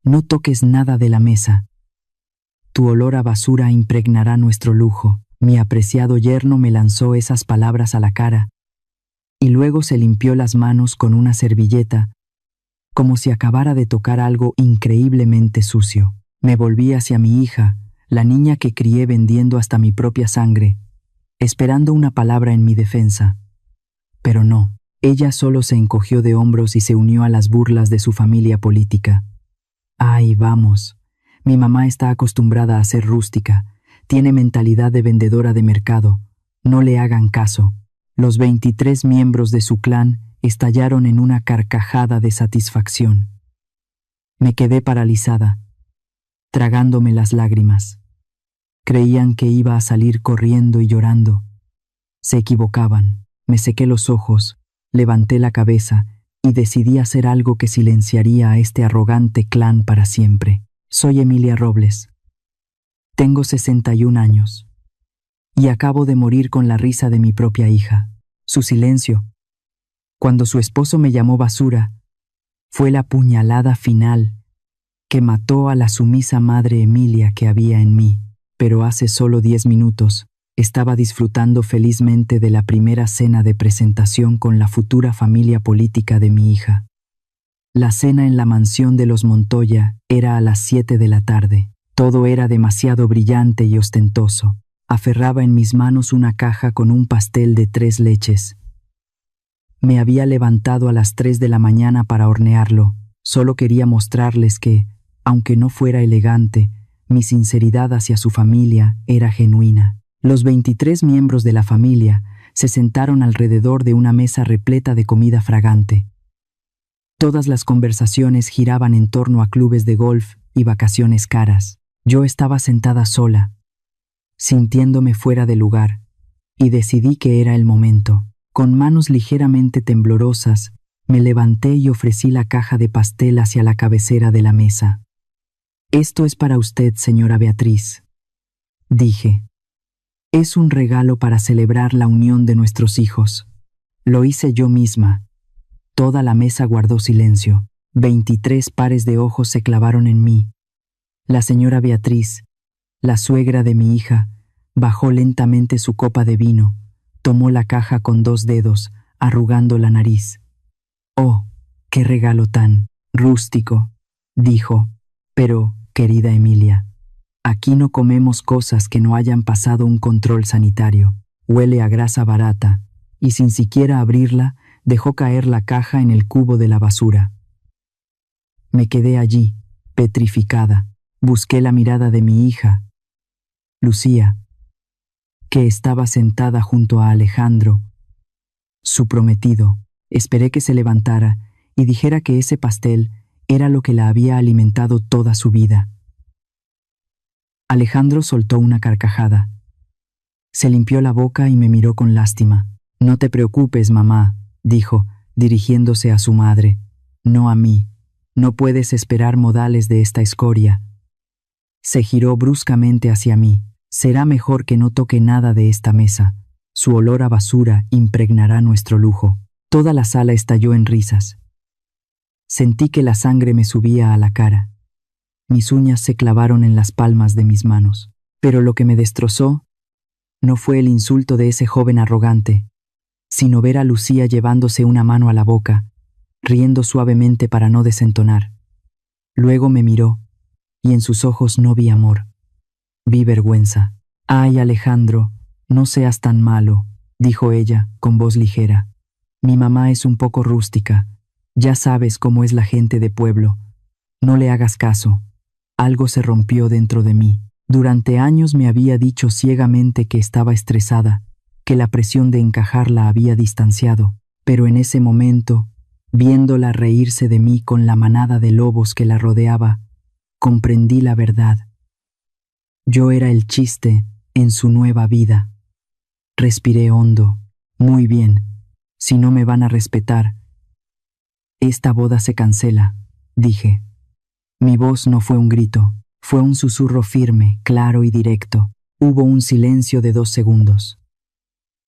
No toques nada de la mesa. Tu olor a basura impregnará nuestro lujo. Mi apreciado yerno me lanzó esas palabras a la cara, y luego se limpió las manos con una servilleta, como si acabara de tocar algo increíblemente sucio. Me volví hacia mi hija, la niña que crié vendiendo hasta mi propia sangre, esperando una palabra en mi defensa. Pero no, ella solo se encogió de hombros y se unió a las burlas de su familia política. Ay, vamos, mi mamá está acostumbrada a ser rústica, tiene mentalidad de vendedora de mercado, no le hagan caso. Los 23 miembros de su clan estallaron en una carcajada de satisfacción. Me quedé paralizada, tragándome las lágrimas. Creían que iba a salir corriendo y llorando. Se equivocaban. Me sequé los ojos, levanté la cabeza y decidí hacer algo que silenciaría a este arrogante clan para siempre. Soy Emilia Robles. Tengo 61 años. Y acabo de morir con la risa de mi propia hija. Su silencio, cuando su esposo me llamó basura, fue la puñalada final que mató a la sumisa madre Emilia que había en mí. Pero hace solo 10 minutos estaba disfrutando felizmente de la primera cena de presentación con la futura familia política de mi hija. La cena en la mansión de los Montoya era a las 7 de la tarde. Todo era demasiado brillante y ostentoso. Aferraba en mis manos una caja con un pastel de 3 leches. Me había levantado a las 3 de la mañana para hornearlo. Solo quería mostrarles que, aunque no fuera elegante, mi sinceridad hacia su familia era genuina. Los 23 miembros de la familia se sentaron alrededor de una mesa repleta de comida fragante. Todas las conversaciones giraban en torno a clubes de golf y vacaciones caras. Yo estaba sentada sola, sintiéndome fuera de lugar, y decidí que era el momento. Con manos ligeramente temblorosas, me levanté y ofrecí la caja de pastel hacia la cabecera de la mesa. «Esto es para usted, señora Beatriz», dije. «Es un regalo para celebrar la unión de nuestros hijos. Lo hice yo misma». Toda la mesa guardó silencio. 23 pares de ojos se clavaron en mí. La señora Beatriz, la suegra de mi hija, bajó lentamente su copa de vino, tomó la caja con 2 dedos, arrugando la nariz. «Oh, qué regalo tan rústico», dijo. «Pero, querida Emilia, aquí no comemos cosas que no hayan pasado un control sanitario. Huele a grasa barata», y sin siquiera abrirla, dejó caer la caja en el cubo de la basura. Me quedé allí, petrificada. Busqué la mirada de mi hija, Lucía, que estaba sentada junto a Alejandro, su prometido. Esperé que se levantara y dijera que ese pastel era lo que la había alimentado toda su vida. Alejandro soltó una carcajada. Se limpió la boca y me miró con lástima. «No te preocupes, mamá», dijo, dirigiéndose a su madre. «No a mí. No puedes esperar modales de esta escoria». Se giró bruscamente hacia mí. «Será mejor que no toque nada de esta mesa. Su olor a basura impregnará nuestro lujo». Toda la sala estalló en risas. Sentí que la sangre me subía a la cara. Mis uñas se clavaron en las palmas de mis manos. Pero lo que me destrozó no fue el insulto de ese joven arrogante, sino ver a Lucía llevándose una mano a la boca, riendo suavemente para no desentonar. Luego me miró, y en sus ojos no vi amor. Vi vergüenza. «Ay, Alejandro, no seas tan malo», dijo ella, con voz ligera. «Mi mamá es un poco rústica. Ya sabes cómo es la gente de pueblo. No le hagas caso». Algo se rompió dentro de mí. Durante años me había dicho ciegamente que estaba estresada, que la presión de encajar la había distanciado, pero en ese momento, viéndola reírse de mí con la manada de lobos que la rodeaba, comprendí la verdad. Yo era el chiste en su nueva vida. Respiré hondo. «Muy bien. Si no me van a respetar, esta boda se cancela», dije. Mi voz no fue un grito, fue un susurro firme, claro y directo. Hubo un silencio de 2 segundos.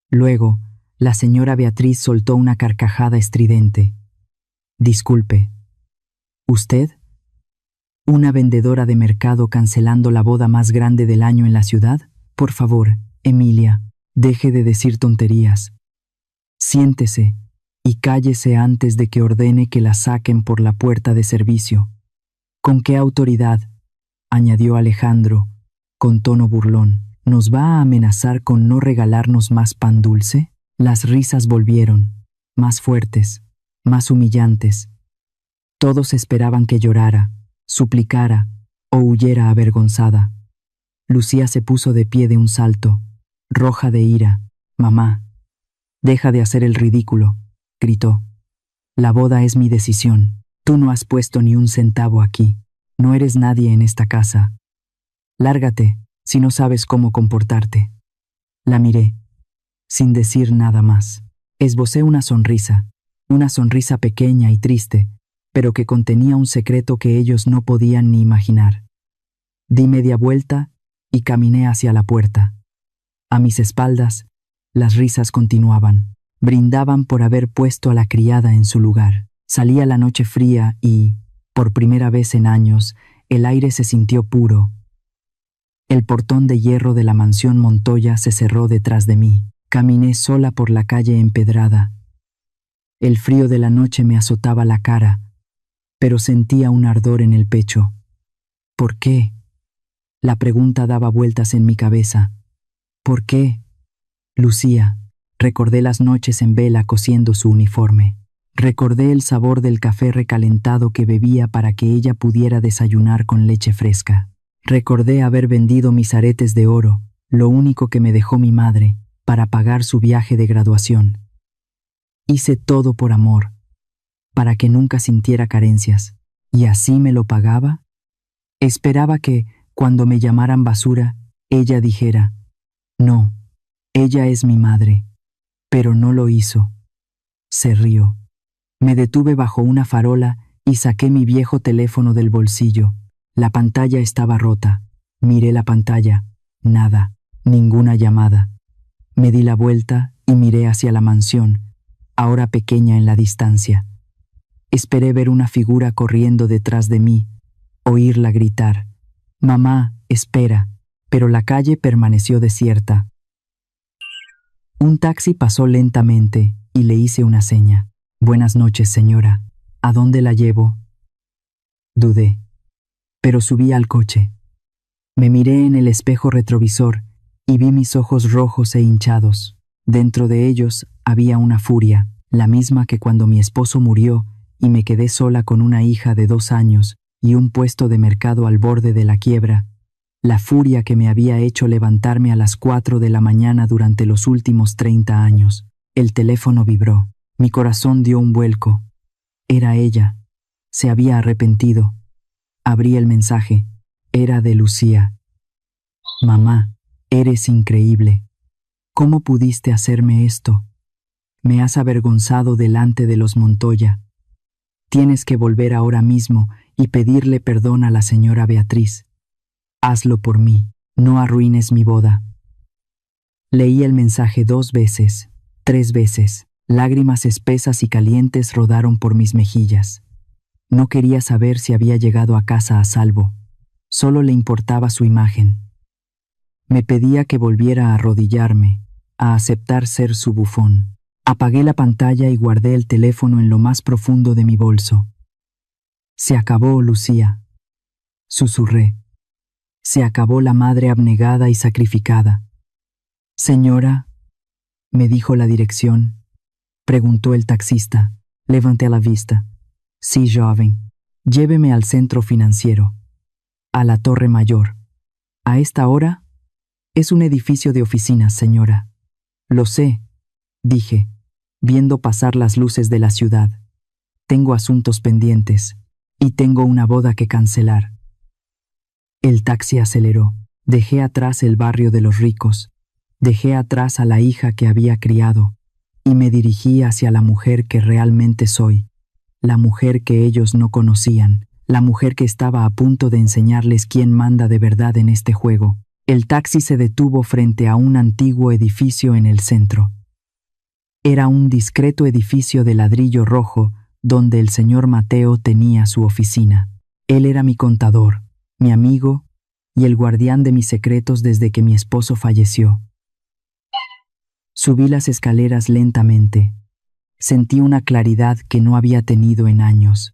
Luego, la señora Beatriz soltó una carcajada estridente. «Disculpe. ¿Usted?», ¿Una vendedora de mercado cancelando la boda más grande del año en la ciudad? Por favor, Emilia, deje de decir tonterías. Siéntese y cállese antes de que ordene que la saquen por la puerta de servicio. ¿Con qué autoridad?, añadió Alejandro, con tono burlón. ¿Nos va a amenazar con no regalarnos más pan dulce? Las risas volvieron, más fuertes, más humillantes. Todos esperaban que llorara, suplicara o huyera avergonzada. Lucía se puso de pie de un salto, roja de ira. «Mamá, deja de hacer el ridículo», gritó. «La boda es mi decisión. Tú no has puesto ni un centavo aquí. No eres nadie en esta casa. Lárgate si no sabes cómo comportarte». La miré, sin decir nada más. Esbocé una sonrisa pequeña y triste, pero que contenía un secreto que ellos no podían ni imaginar. Di media vuelta y caminé hacia la puerta. A mis espaldas, las risas continuaban. Brindaban por haber puesto a la criada en su lugar. Salía la noche fría y, por primera vez en años, el aire se sintió puro. El portón de hierro de la mansión Montoya se cerró detrás de mí. Caminé sola por la calle empedrada. El frío de la noche me azotaba la cara, pero sentía un ardor en el pecho. ¿Por qué? La pregunta daba vueltas en mi cabeza. ¿Por qué? Lucía. Recordé las noches en vela cosiendo su uniforme. Recordé el sabor del café recalentado que bebía para que ella pudiera desayunar con leche fresca. Recordé haber vendido mis aretes de oro, lo único que me dejó mi madre, para pagar su viaje de graduación. Hice todo por amor, para que nunca sintiera carencias. ¿Y así me lo pagaba? Esperaba que, cuando me llamaran basura, ella dijera: «No, ella es mi madre». Pero no lo hizo. Se rió. Me detuve bajo una farola y saqué mi viejo teléfono del bolsillo. La pantalla estaba rota. Miré la pantalla. Nada, ninguna llamada. Me di la vuelta y miré hacia la mansión, ahora pequeña en la distancia. Esperé ver una figura corriendo detrás de mí, oírla gritar: «Mamá, espera», pero la calle permaneció desierta. Un taxi pasó lentamente y le hice una seña. «Buenas noches, señora. ¿A dónde la llevo?» Dudé, pero subí al coche. Me miré en el espejo retrovisor y vi mis ojos rojos e hinchados. Dentro de ellos había una furia, la misma que cuando mi esposo murió y me quedé sola con una hija de 2 años y un puesto de mercado al borde de la quiebra. La furia que me había hecho levantarme a las 4 de la mañana durante los últimos 30 años. El teléfono vibró. Mi corazón dio un vuelco. Era ella. Se había arrepentido. Abrí el mensaje. Era de Lucía. «Mamá, eres increíble. ¿Cómo pudiste hacerme esto? Me has avergonzado delante de los Montoya. Tienes que volver ahora mismo y pedirle perdón a la señora Beatriz. Hazlo por mí, no arruines mi boda». Leí el mensaje 2 veces, 3 veces. Lágrimas espesas y calientes rodaron por mis mejillas. No quería saber si había llegado a casa a salvo. Solo le importaba su imagen. Me pedía que volviera a arrodillarme, a aceptar ser su bufón. Apagué la pantalla y guardé el teléfono en lo más profundo de mi bolso. «Se acabó, Lucía», susurré. «Se acabó la madre abnegada y sacrificada». «Señora», me dijo la dirección. Preguntó el taxista. Levanté la vista. «Sí, joven. Lléveme al centro financiero. A la Torre Mayor. ¿A esta hora?» «Es un edificio de oficinas, señora». «Lo sé», dije, viendo pasar las luces de la ciudad. «Tengo asuntos pendientes y tengo una boda que cancelar». El taxi aceleró. Dejé atrás el barrio de los ricos. Dejé atrás a la hija que había criado y me dirigí hacia la mujer que realmente soy, la mujer que ellos no conocían, la mujer que estaba a punto de enseñarles quién manda de verdad en este juego. El taxi se detuvo frente a un antiguo edificio en el centro. Era un discreto edificio de ladrillo rojo donde el señor Mateo tenía su oficina. Él era mi contador, mi amigo y el guardián de mis secretos desde que mi esposo falleció. Subí las escaleras lentamente. Sentí una claridad que no había tenido en años.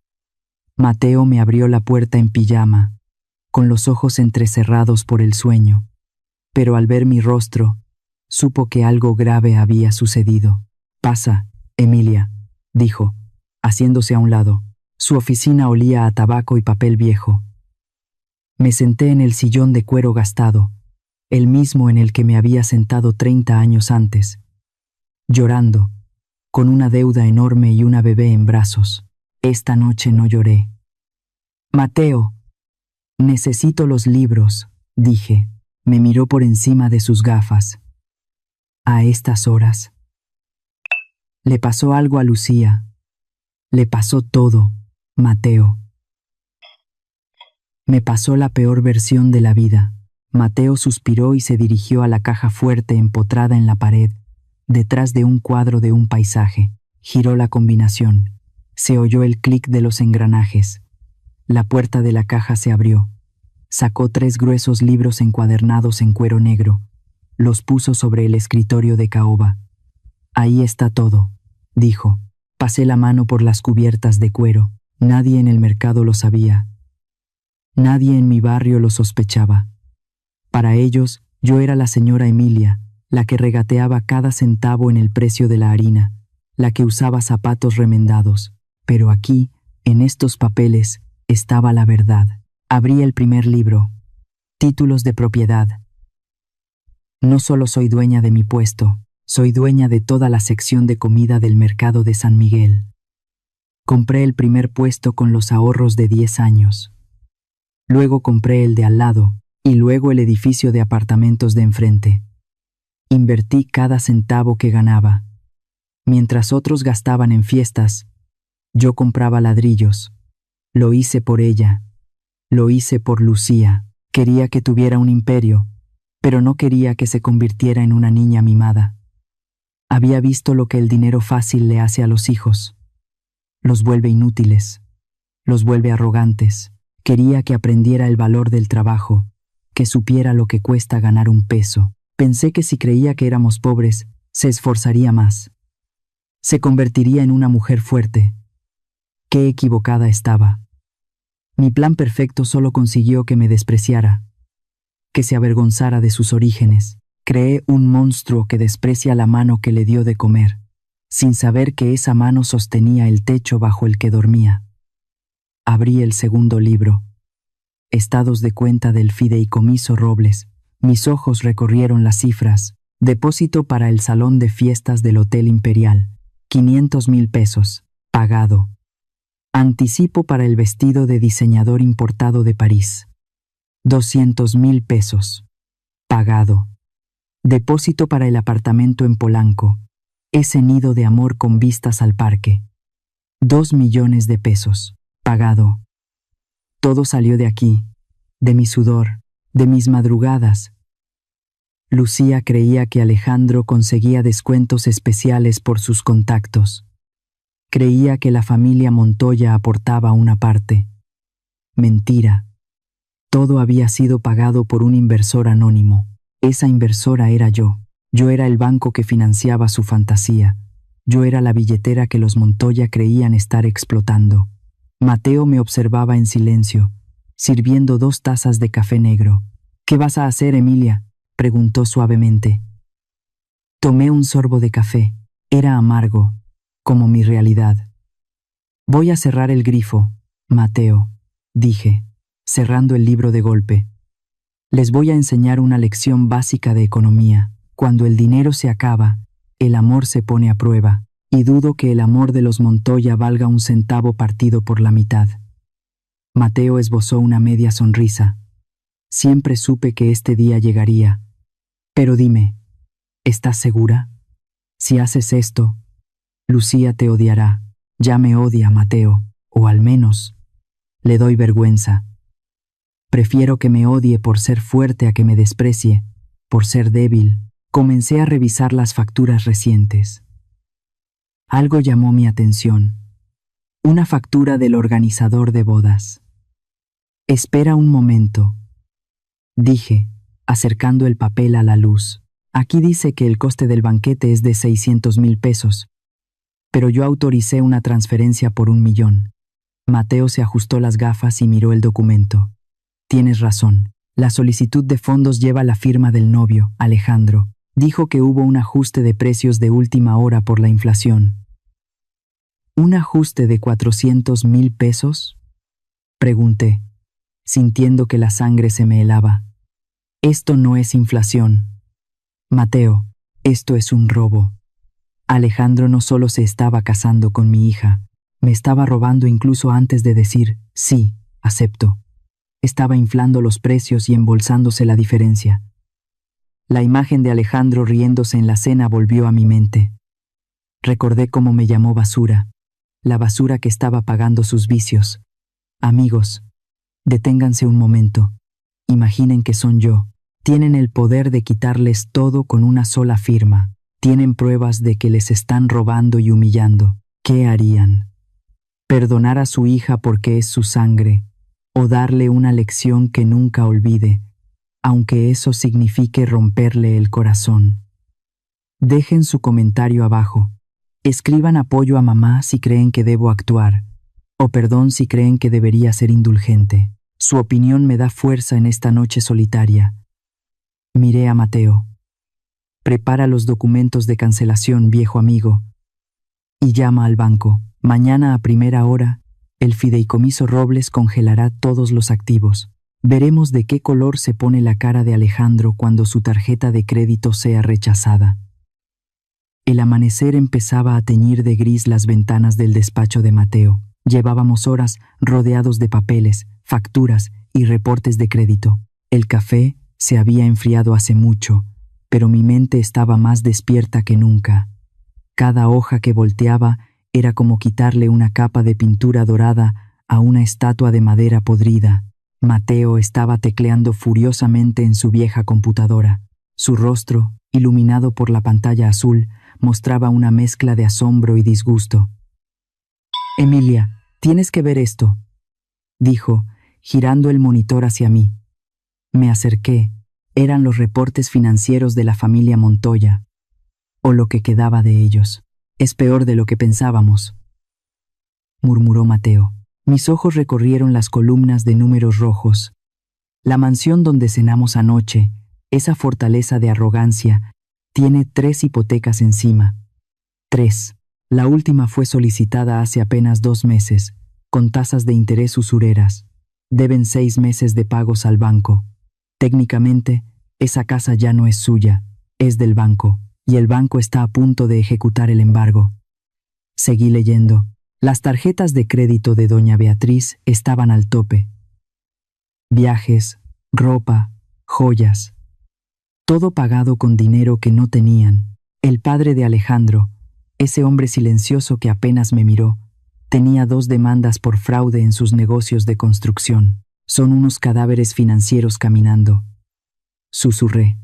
Mateo me abrió la puerta en pijama, con los ojos entrecerrados por el sueño, pero al ver mi rostro, supo que algo grave había sucedido. «Pasa, Emilia», dijo, haciéndose a un lado. Su oficina olía a tabaco y papel viejo. Me senté en el sillón de cuero gastado, el mismo en el que me había sentado 30 años antes, llorando, con una deuda enorme y una bebé en brazos. Esta noche no lloré. «Mateo, necesito los libros», dije. Me miró por encima de sus gafas. «¿A estas horas?» Le pasó algo a Lucía. Le pasó todo, Mateo. Me pasó la peor versión de la vida. Mateo suspiró y se dirigió a la caja fuerte empotrada en la pared, detrás de un cuadro de un paisaje. Giró la combinación. Se oyó el clic de los engranajes. La puerta de la caja se abrió. Sacó 3 gruesos libros encuadernados en cuero negro. Los puso sobre el escritorio de caoba. «Ahí está todo», dijo. Pasé la mano por las cubiertas de cuero. Nadie en el mercado lo sabía. Nadie en mi barrio lo sospechaba. Para ellos, yo era la señora Emilia, la que regateaba cada centavo en el precio de la harina, la que usaba zapatos remendados. Pero aquí, en estos papeles, estaba la verdad. Abrí el primer libro. Títulos de propiedad. No solo soy dueña de mi puesto, soy dueña de toda la sección de comida del mercado de San Miguel. Compré el primer puesto con los ahorros de 10 años. Luego compré el de al lado, y luego el edificio de apartamentos de enfrente. Invertí cada centavo que ganaba. Mientras otros gastaban en fiestas, yo compraba ladrillos. Lo hice por ella. Lo hice por Lucía. Quería que tuviera un imperio, pero no quería que se convirtiera en una niña mimada. Había visto lo que el dinero fácil le hace a los hijos. Los vuelve inútiles, los vuelve arrogantes. Quería que aprendiera el valor del trabajo, que supiera lo que cuesta ganar un peso. Pensé que si creía que éramos pobres, se esforzaría más. Se convertiría en una mujer fuerte. Qué equivocada estaba. Mi plan perfecto solo consiguió que me despreciara, que se avergonzara de sus orígenes. Creé un monstruo que desprecia la mano que le dio de comer, sin saber que esa mano sostenía el techo bajo el que dormía. Abrí el segundo libro. Estados de cuenta del fideicomiso Robles. Mis ojos recorrieron las cifras. Depósito para el salón de fiestas del Hotel Imperial. 500,000 pesos. Pagado. Anticipo para el vestido de diseñador importado de París. 200,000 pesos. Pagado. Depósito para el apartamento en Polanco. Ese nido de amor con vistas al parque. 2 millones de pesos. Pagado. Todo salió de aquí, de mi sudor, de mis madrugadas. Lucía creía que Alejandro conseguía descuentos especiales por sus contactos. Creía que la familia Montoya aportaba una parte. Mentira. Todo había sido pagado por un inversor anónimo. Esa inversora era yo. Yo era el banco que financiaba su fantasía. Yo era la billetera que los Montoya creían estar explotando. Mateo me observaba en silencio, sirviendo 2 tazas de café negro. «¿Qué vas a hacer, Emilia?», preguntó suavemente. Tomé un sorbo de café. Era amargo, como mi realidad. «Voy a cerrar el grifo, Mateo», dije, cerrando el libro de golpe. «Les voy a enseñar una lección básica de economía. Cuando el dinero se acaba, el amor se pone a prueba, y dudo que el amor de los Montoya valga un centavo partido por la mitad». Mateo esbozó una media sonrisa. Siempre supe que este día llegaría. «Pero dime, ¿estás segura? Si haces esto, Lucía te odiará. Ya me odia, Mateo, o al menos le doy vergüenza. Prefiero que me odie por ser fuerte a que me desprecie, por ser débil». Comencé a revisar las facturas recientes. Algo llamó mi atención. Una factura del organizador de bodas. Espera un momento, dije, acercando el papel a la luz. Aquí dice que el coste del banquete es de 600,000 pesos, pero yo autoricé una transferencia por 1,000,000. Mateo se ajustó las gafas y miró el documento. Tienes razón. La solicitud de fondos lleva la firma del novio, Alejandro. Dijo que hubo un ajuste de precios de última hora por la inflación. ¿Un ajuste de 400,000 pesos? Pregunté, sintiendo que la sangre se me helaba. Esto no es inflación. Mateo, esto es un robo. Alejandro no solo se estaba casando con mi hija, me estaba robando incluso antes de decir, sí, acepto. Estaba inflando los precios y embolsándose la diferencia. La imagen de Alejandro riéndose en la cena volvió a mi mente. Recordé cómo me llamó basura, la basura que estaba pagando sus vicios. Amigos, deténganse un momento. Imaginen que son yo. Tienen el poder de quitarles todo con una sola firma. Tienen pruebas de que les están robando y humillando. ¿Qué harían? ¿Perdonar a su hija porque es su sangre? ¿O darle una lección que nunca olvide, aunque eso signifique romperle el corazón? Dejen su comentario abajo. Escriban apoyo a mamá si creen que debo actuar, o perdón si creen que debería ser indulgente. Su opinión me da fuerza en esta noche solitaria. Miré a Mateo. Prepara los documentos de cancelación, viejo amigo, y llama al banco. Mañana a primera hora, el fideicomiso Robles congelará todos los activos. Veremos de qué color se pone la cara de Alejandro cuando su tarjeta de crédito sea rechazada. El amanecer empezaba a teñir de gris las ventanas del despacho de Mateo. Llevábamos horas rodeados de papeles, facturas y reportes de crédito. El café se había enfriado hace mucho, pero mi mente estaba más despierta que nunca. Cada hoja que volteaba era como quitarle una capa de pintura dorada a una estatua de madera podrida. Mateo estaba tecleando furiosamente en su vieja computadora. Su rostro, iluminado por la pantalla azul, mostraba una mezcla de asombro y disgusto. «Emilia, tienes que ver esto», dijo, girando el monitor hacia mí. Me acerqué. Eran los reportes financieros de la familia Montoya, o lo que quedaba de ellos. «Es peor de lo que pensábamos», murmuró Mateo. Mis ojos recorrieron las columnas de números rojos. La mansión donde cenamos anoche, esa fortaleza de arrogancia, tiene 3 hipotecas encima. 3. La última fue solicitada hace apenas 2 meses, con tasas de interés usureras. Deben 6 meses de pagos al banco. Técnicamente, esa casa ya no es suya, es del banco, y el banco está a punto de ejecutar el embargo. Seguí leyendo. Las tarjetas de crédito de doña Beatriz estaban al tope. Viajes, ropa, joyas. Todo pagado con dinero que no tenían. El padre de Alejandro, ese hombre silencioso que apenas me miró, tenía 2 demandas por fraude en sus negocios de construcción. Son unos cadáveres financieros caminando. Susurré.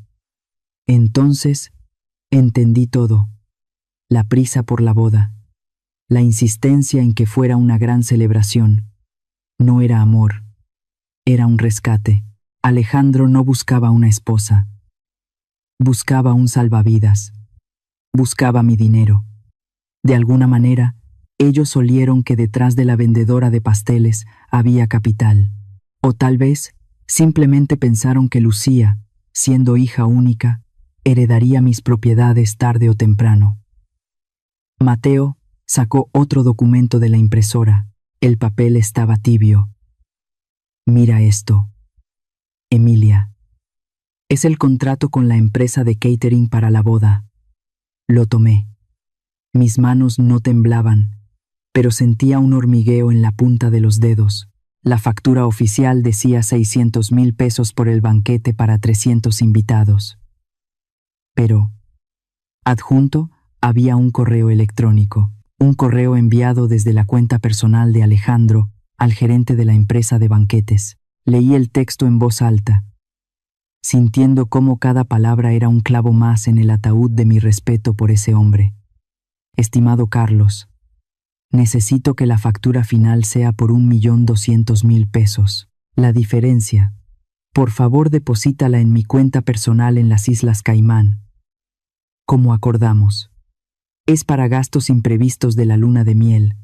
Entonces, entendí todo. La prisa por la boda. La insistencia en que fuera una gran celebración. No era amor. Era un rescate. Alejandro no buscaba una esposa. Buscaba un salvavidas. Buscaba mi dinero. De alguna manera, ellos olieron que detrás de la vendedora de pasteles había capital. O tal vez, simplemente pensaron que Lucía, siendo hija única, heredaría mis propiedades tarde o temprano. Mateo sacó otro documento de la impresora. El papel estaba tibio. Mira esto. Emilia. Es el contrato con la empresa de catering para la boda. Lo tomé. Mis manos no temblaban, pero sentía un hormigueo en la punta de los dedos. La factura oficial decía 600,000 pesos por el banquete para 300 invitados. Pero, adjunto, había un correo electrónico. Un correo enviado desde la cuenta personal de Alejandro al gerente de la empresa de banquetes. Leí el texto en voz alta, sintiendo cómo cada palabra era un clavo más en el ataúd de mi respeto por ese hombre. Estimado Carlos, necesito que la factura final sea por 1,200,000 pesos. La diferencia. Por favor, deposítala en mi cuenta personal en las Islas Caimán. Como acordamos. Es para gastos imprevistos de la luna de miel.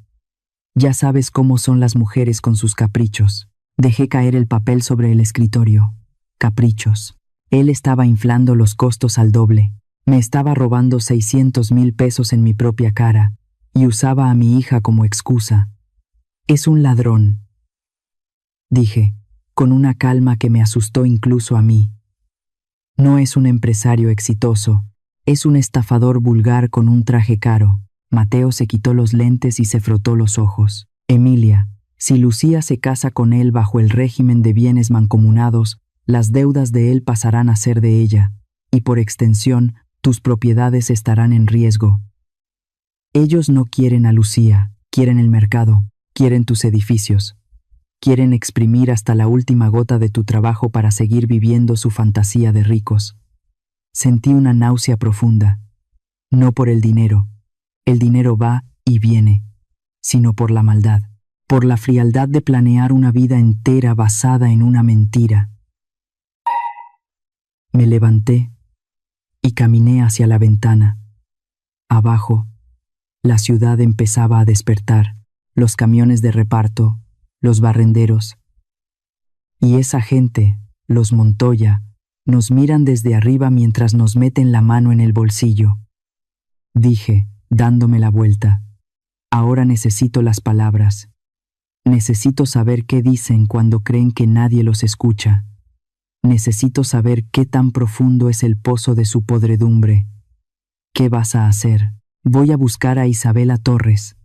Ya sabes cómo son las mujeres con sus caprichos. Dejé caer el papel sobre el escritorio. Caprichos. Él estaba inflando los costos al doble. Me estaba robando 600,000 pesos en mi propia cara y usaba a mi hija como excusa. Es un ladrón, dije, con una calma que me asustó incluso a mí. No es un empresario exitoso, es un estafador vulgar con un traje caro. Mateo se quitó los lentes y se frotó los ojos. Emilia, si Lucía se casa con él bajo el régimen de bienes mancomunados, las deudas de él pasarán a ser de ella, y por extensión, tus propiedades estarán en riesgo. Ellos no quieren a Lucía, quieren el mercado, quieren tus edificios. Quieren exprimir hasta la última gota de tu trabajo para seguir viviendo su fantasía de ricos. Sentí una náusea profunda, no por el dinero va y viene, sino por la maldad, por la frialdad de planear una vida entera basada en una mentira. Me levanté y caminé hacia la ventana. Abajo, la ciudad empezaba a despertar, los camiones de reparto, los barrenderos. Y esa gente, los Montoya, nos miran desde arriba mientras nos meten la mano en el bolsillo. Dije, dándome la vuelta. Ahora necesito las palabras. Necesito saber qué dicen cuando creen que nadie los escucha. Necesito saber qué tan profundo es el pozo de su podredumbre. ¿Qué vas a hacer? Voy a buscar a Isabela Torres.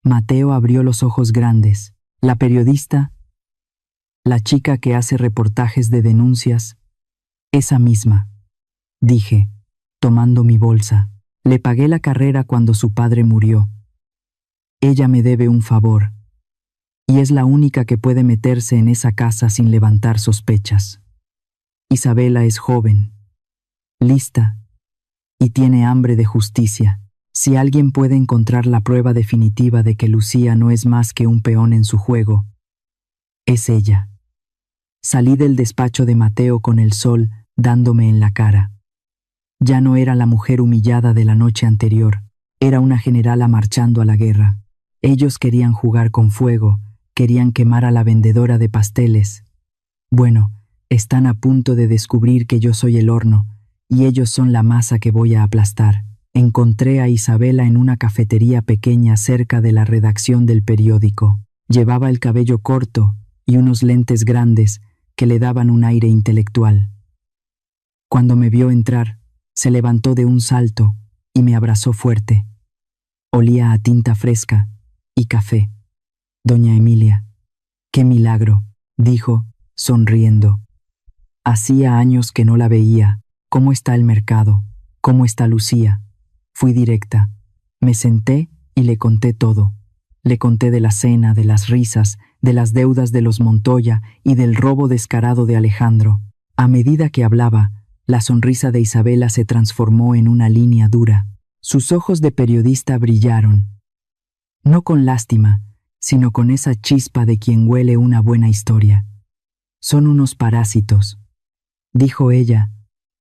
Mateo abrió los ojos grandes. La periodista, la chica que hace reportajes de denuncias, esa misma, dije, tomando mi bolsa. Le pagué la carrera cuando su padre murió. Ella me debe un favor, y es la única que puede meterse en esa casa sin levantar sospechas. Isabela es joven, lista, y tiene hambre de justicia. Si alguien puede encontrar la prueba definitiva de que Lucía no es más que un peón en su juego, es ella. Salí del despacho de Mateo con el sol dándome en la cara. Ya no era la mujer humillada de la noche anterior, era una generala marchando a la guerra. Ellos querían jugar con fuego, querían quemar a la vendedora de pasteles. Bueno, están a punto de descubrir que yo soy el horno, y ellos son la masa que voy a aplastar. Encontré a Isabela en una cafetería pequeña cerca de la redacción del periódico. Llevaba el cabello corto y unos lentes grandes que le daban un aire intelectual. Cuando me vio entrar, se levantó de un salto y me abrazó fuerte. Olía a tinta fresca y café. Doña Emilia, qué milagro, dijo, sonriendo. Hacía años que no la veía. ¿Cómo está el mercado? ¿Cómo está Lucía? Fui directa. Me senté y le conté todo. Le conté de la cena, de las risas, de las deudas de los Montoya y del robo descarado de Alejandro. A medida que hablaba, la sonrisa de Isabela se transformó en una línea dura. Sus ojos de periodista brillaron. No con lástima, sino con esa chispa de quien huele una buena historia. Son unos parásitos, dijo ella,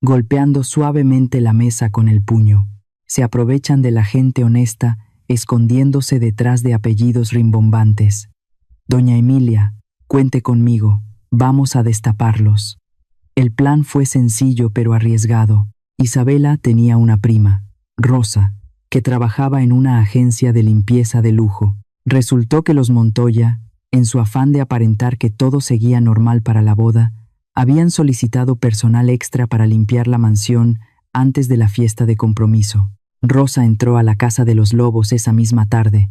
golpeando suavemente la mesa con el puño. Se aprovechan de la gente honesta, escondiéndose detrás de apellidos rimbombantes. Doña Emilia, cuente conmigo, vamos a destaparlos. El plan fue sencillo pero arriesgado. Isabela tenía una prima, Rosa, que trabajaba en una agencia de limpieza de lujo. Resultó que los Montoya, en su afán de aparentar que todo seguía normal para la boda, habían solicitado personal extra para limpiar la mansión antes de la fiesta de compromiso. Rosa entró a la casa de los Lobos esa misma tarde,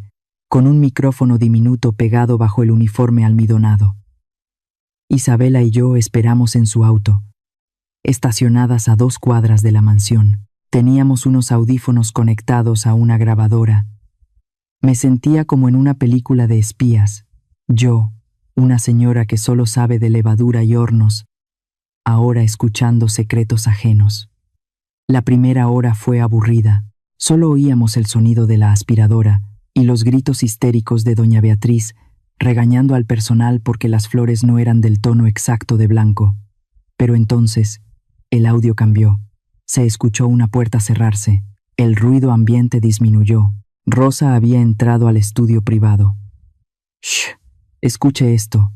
con un micrófono diminuto pegado bajo el uniforme almidonado. Isabela y yo esperamos en su auto, estacionadas a 2 cuadras de la mansión. Teníamos unos audífonos conectados a una grabadora. Me sentía como en una película de espías. Yo, una señora que solo sabe de levadura y hornos, ahora escuchando secretos ajenos. La primera hora fue aburrida. Solo oíamos el sonido de la aspiradora y los gritos histéricos de doña Beatriz regañando al personal porque las flores no eran del tono exacto de blanco. Pero entonces, el audio cambió. Se escuchó una puerta cerrarse. El ruido ambiente disminuyó. Rosa había entrado al estudio privado. «Shh, escuche esto»,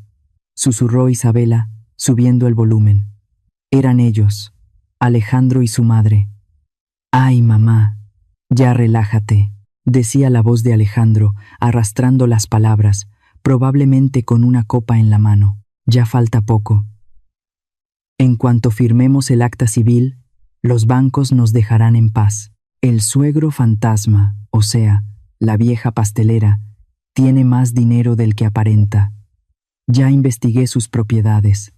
susurró Isabela, subiendo el volumen. Eran ellos, Alejandro y su madre. «Ay, mamá, ya relájate», decía la voz de Alejandro, arrastrando las palabras, probablemente con una copa en la mano. «Ya falta poco. En cuanto firmemos el acta civil, los bancos nos dejarán en paz. El suegro fantasma, o sea, la vieja pastelera, tiene más dinero del que aparenta. Ya investigué sus propiedades».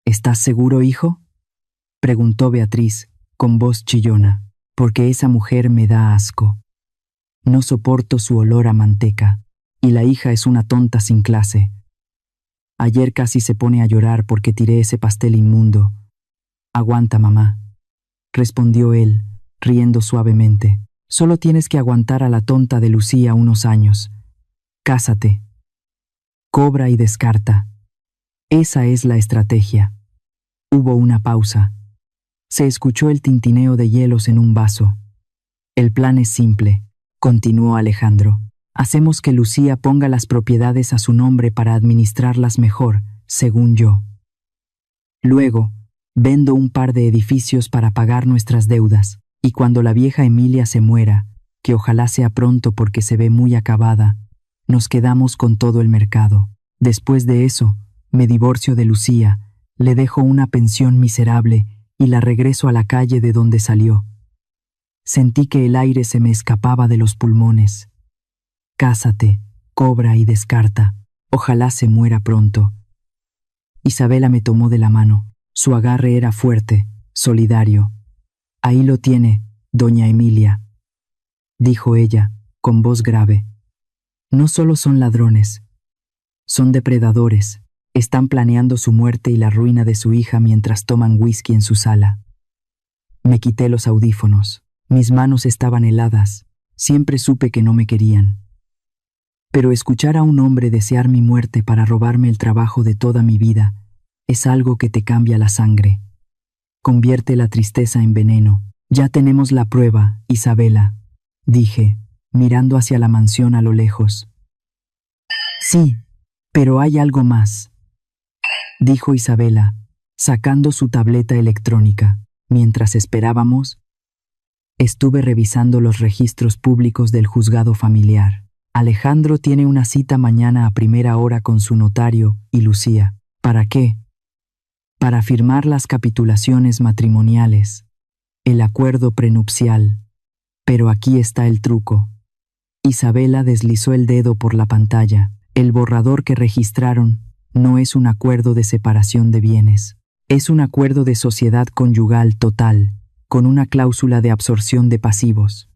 «¿Estás seguro, hijo?», preguntó Beatriz, con voz chillona, «porque esa mujer me da asco. No soporto su olor a manteca, y la hija es una tonta sin clase. Ayer casi se pone a llorar porque tiré ese pastel inmundo». «Aguanta, mamá», respondió él, riendo suavemente. «Solo tienes que aguantar a la tonta de Lucía unos años. Cásate. Cobra y descarta. Esa es la estrategia». Hubo una pausa. Se escuchó el tintineo de hielos en un vaso. «El plan es simple», continuó Alejandro. «Hacemos que Lucía ponga las propiedades a su nombre para administrarlas mejor, según yo. Luego, vendo un par de edificios para pagar nuestras deudas, y cuando la vieja Emilia se muera, que ojalá sea pronto porque se ve muy acabada, nos quedamos con todo el mercado. Después de eso, me divorcio de Lucía, le dejo una pensión miserable y la regreso a la calle de donde salió. Sentí que el aire se me escapaba de los pulmones. Cásate, cobra y descarta. Ojalá se muera pronto». Isabela me tomó de la mano. Su agarre era fuerte, solidario. «Ahí lo tiene, doña Emilia», dijo ella, con voz grave. «No solo son ladrones, son depredadores. Están planeando su muerte y la ruina de su hija mientras toman whisky en su sala». Me quité los audífonos. Mis manos estaban heladas. Siempre supe que no me querían. Pero escuchar a un hombre desear mi muerte para robarme el trabajo de toda mi vida es algo que te cambia la sangre. Convierte la tristeza en veneno. «Ya tenemos la prueba, Isabela», dije, mirando hacia la mansión a lo lejos. «Sí, pero hay algo más», dijo Isabela, sacando su tableta electrónica. Mientras esperábamos, estuve revisando los registros públicos del juzgado familiar. Alejandro tiene una cita mañana a primera hora con su notario y Lucía. ¿Para qué? Para firmar las capitulaciones matrimoniales, el acuerdo prenupcial. Pero aquí está el truco. Isabela deslizó el dedo por la pantalla. El borrador que registraron no es un acuerdo de separación de bienes. Es un acuerdo de sociedad conyugal total, con una cláusula de absorción de pasivos.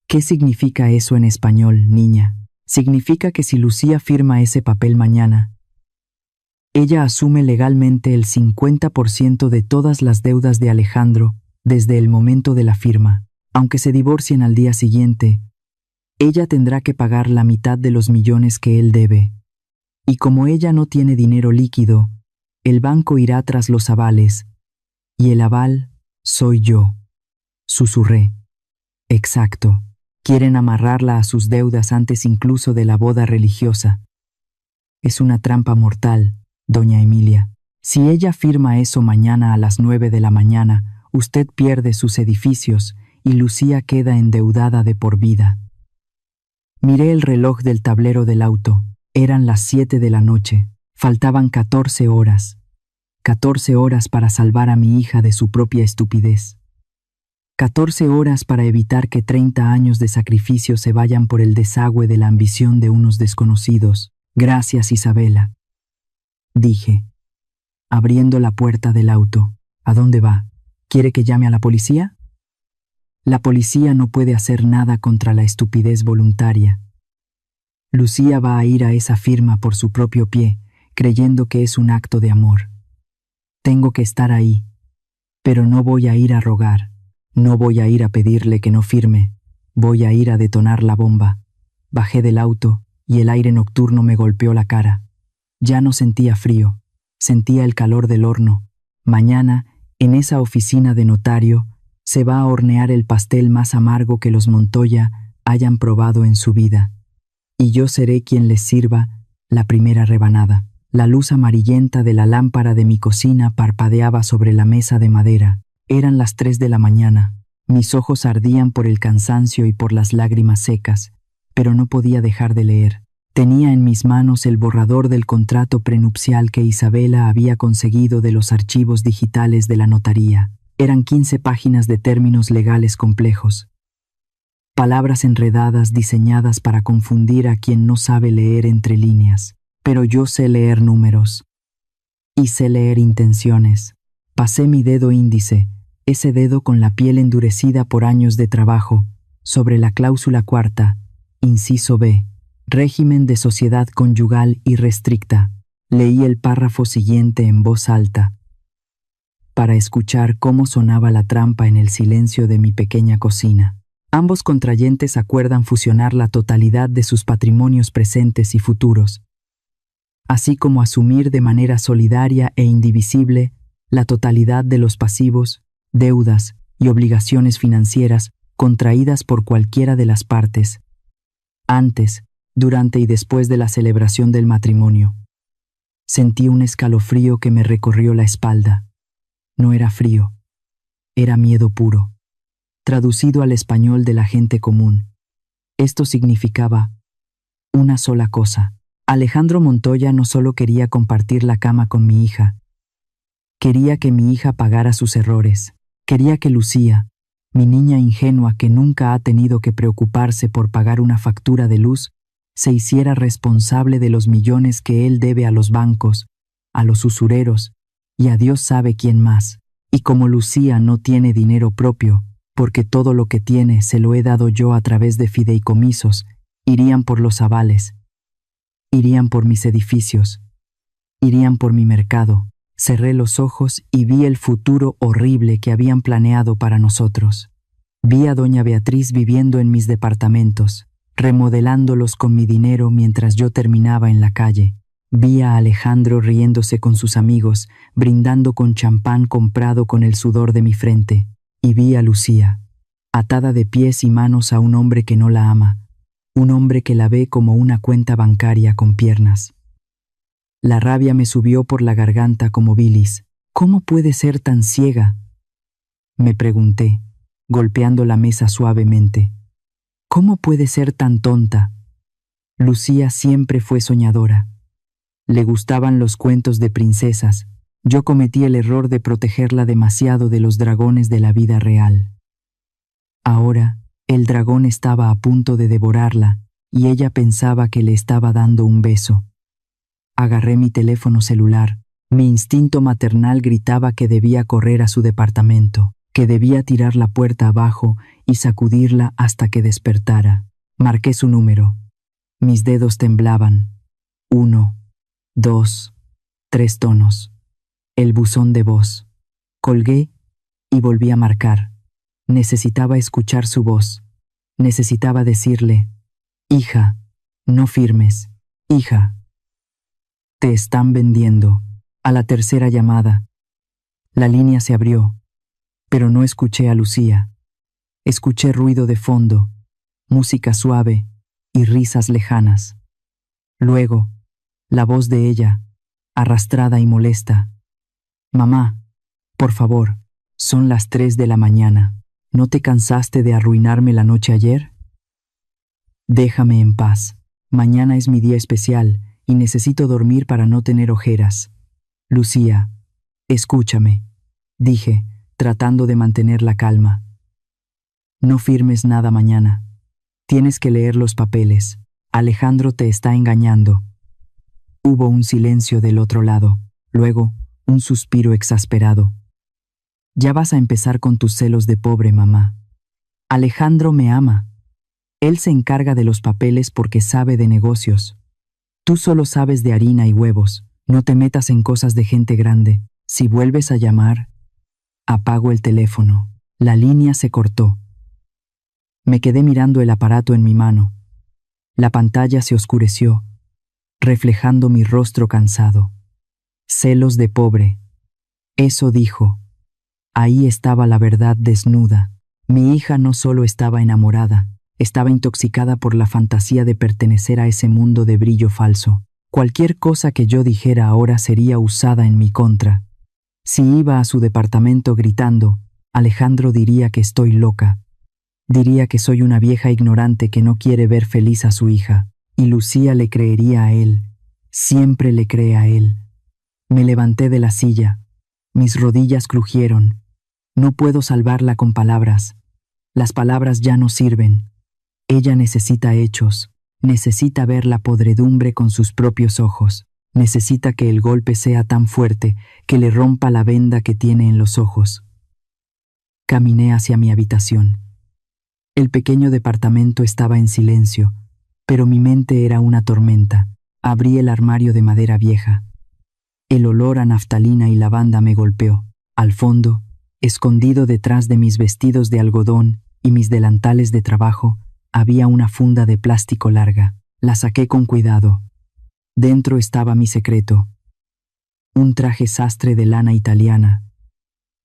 ¿Qué significa eso en español, niña? Significa que si Lucía firma ese papel mañana, ella asume legalmente el 50% de todas las deudas de Alejandro desde el momento de la firma. Aunque se divorcien al día siguiente, ella tendrá que pagar la mitad de los millones que él debe. Y como ella no tiene dinero líquido, el banco irá tras los avales, y el aval soy yo. Susurré. Exacto. Quieren amarrarla a sus deudas antes incluso de la boda religiosa. Es una trampa mortal, doña Emilia. Si ella firma eso mañana a las 9 de la mañana, usted pierde sus edificios y Lucía queda endeudada de por vida. Miré el reloj del tablero del auto. Eran las 7 de la noche. Faltaban 14 horas. 14 horas para salvar a mi hija de su propia estupidez. 14 horas para evitar que 30 años de sacrificio se vayan por el desagüe de la ambición de unos desconocidos. Gracias, Isabela, dije, abriendo la puerta del auto. ¿A dónde va? ¿Quiere que llame a la policía? La policía no puede hacer nada contra la estupidez voluntaria. Lucía va a ir a esa firma por su propio pie, creyendo que es un acto de amor. Tengo que estar ahí, pero no voy a ir a rogar, no voy a ir a pedirle que no firme, voy a ir a detonar la bomba. Bajé del auto y el aire nocturno me golpeó la cara. Ya no sentía frío, sentía el calor del horno. Mañana, en esa oficina de notario, se va a hornear el pastel más amargo que los Montoya hayan probado en su vida. Y yo seré quien les sirva la primera rebanada. La luz amarillenta de la lámpara de mi cocina parpadeaba sobre la mesa de madera. Eran las 3 de la mañana. Mis ojos ardían por el cansancio y por las lágrimas secas, pero no podía dejar de leer. Tenía en mis manos el borrador del contrato prenupcial que Isabela había conseguido de los archivos digitales de la notaría. Eran 15 páginas de términos legales complejos. Palabras enredadas diseñadas para confundir a quien no sabe leer entre líneas. Pero yo sé leer números. Y sé leer intenciones. Pasé mi dedo índice, ese dedo con la piel endurecida por años de trabajo, sobre la cláusula cuarta, inciso B, régimen de sociedad conyugal irrestricta. Leí el párrafo siguiente en voz alta, para escuchar cómo sonaba la trampa en el silencio de mi pequeña cocina. Ambos contrayentes acuerdan fusionar la totalidad de sus patrimonios presentes y futuros, así como asumir de manera solidaria e indivisible la totalidad de los pasivos, deudas y obligaciones financieras contraídas por cualquiera de las partes, antes, durante y después de la celebración del matrimonio. Sentí un escalofrío que me recorrió la espalda. No era frío, era miedo puro. Traducido al español de la gente común, esto significaba una sola cosa. Alejandro Montoya no solo quería compartir la cama con mi hija, quería que mi hija pagara sus errores, quería que Lucía, mi niña ingenua que nunca ha tenido que preocuparse por pagar una factura de luz, se hiciera responsable de los millones que él debe a los bancos, a los usureros y a Dios sabe quién más. Y como Lucía no tiene dinero propio, porque todo lo que tiene se lo he dado yo a través de fideicomisos, irían por los avales, irían por mis edificios, irían por mi mercado. Cerré los ojos y vi el futuro horrible que habían planeado para nosotros. Vi a doña Beatriz viviendo en mis departamentos, remodelándolos con mi dinero mientras yo terminaba en la calle. Vi a Alejandro riéndose con sus amigos, brindando con champán comprado con el sudor de mi frente. Y vi a Lucía, atada de pies y manos a un hombre que no la ama, un hombre que la ve como una cuenta bancaria con piernas. La rabia me subió por la garganta como bilis. ¿Cómo puede ser tan ciega?, me pregunté, golpeando la mesa suavemente. ¿Cómo puede ser tan tonta? Lucía siempre fue soñadora. Le gustaban los cuentos de princesas. Yo cometí el error de protegerla demasiado de los dragones de la vida real. Ahora, el dragón estaba a punto de devorarla y ella pensaba que le estaba dando un beso. Agarré mi teléfono celular. Mi instinto maternal gritaba que debía correr a su departamento, que debía tirar la puerta abajo y sacudirla hasta que despertara. Marqué su número. Mis dedos temblaban. 1, 2, 3 tonos. El buzón de voz. Colgué y volví a marcar. Necesitaba escuchar su voz. Necesitaba decirle: hija, no firmes. Hija, te están vendiendo. A la tercera llamada, la línea se abrió, pero no escuché a Lucía. Escuché ruido de fondo, música suave y risas lejanas. Luego, la voz de ella, arrastrada y molesta. Mamá, por favor, son las 3 de la mañana. ¿No te cansaste de arruinarme la noche ayer? Déjame en paz. Mañana es mi día especial y necesito dormir para no tener ojeras. Lucía, escúchame, dije, tratando de mantener la calma. No firmes nada mañana. Tienes que leer los papeles. Alejandro te está engañando. Hubo un silencio del otro lado, luego un suspiro exasperado. Ya vas a empezar con tus celos de pobre, mamá. Alejandro me ama. Él se encarga de los papeles porque sabe de negocios. Tú solo sabes de harina y huevos. No te metas en cosas de gente grande. Si vuelves a llamar, apago el teléfono. La línea se cortó. Me quedé mirando el aparato en mi mano. La pantalla se oscureció, reflejando mi rostro cansado. Celos de pobre. Eso dijo. Ahí estaba la verdad desnuda. Mi hija no solo estaba enamorada, estaba intoxicada por la fantasía de pertenecer a ese mundo de brillo falso. Cualquier cosa que yo dijera ahora sería usada en mi contra. Si iba a su departamento gritando, Alejandro diría que estoy loca. Diría que soy una vieja ignorante que no quiere ver feliz a su hija. Y Lucía le creería a él. Siempre le cree a él. Me levanté de la silla. Mis rodillas crujieron. No puedo salvarla con palabras. Las palabras ya no sirven. Ella necesita hechos. Necesita ver la podredumbre con sus propios ojos. Necesita que el golpe sea tan fuerte que le rompa la venda que tiene en los ojos. Caminé hacia mi habitación. El pequeño departamento estaba en silencio, pero mi mente era una tormenta. Abrí el armario de madera vieja. El olor a naftalina y lavanda me golpeó. Al fondo, escondido detrás de mis vestidos de algodón y mis delantales de trabajo, había una funda de plástico larga. La saqué con cuidado. Dentro estaba mi secreto. Un traje sastre de lana italiana,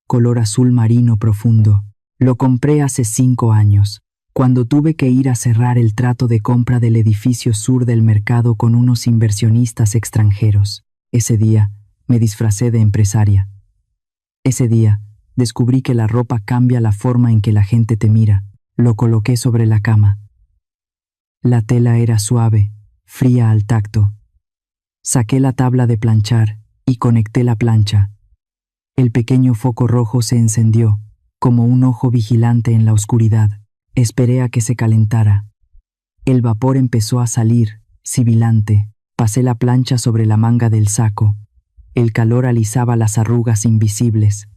color azul marino profundo. Lo compré hace 5 años, cuando tuve que ir a cerrar el trato de compra del edificio sur del mercado con unos inversionistas extranjeros. Ese día, me disfracé de empresaria. Ese día, descubrí que la ropa cambia la forma en que la gente te mira. Lo coloqué sobre la cama. La tela era suave, fría al tacto. Saqué la tabla de planchar y conecté la plancha. El pequeño foco rojo se encendió, como un ojo vigilante en la oscuridad. Esperé a que se calentara. El vapor empezó a salir, sibilante. Pasé la plancha sobre la manga del saco. El calor alisaba las arrugas invisibles.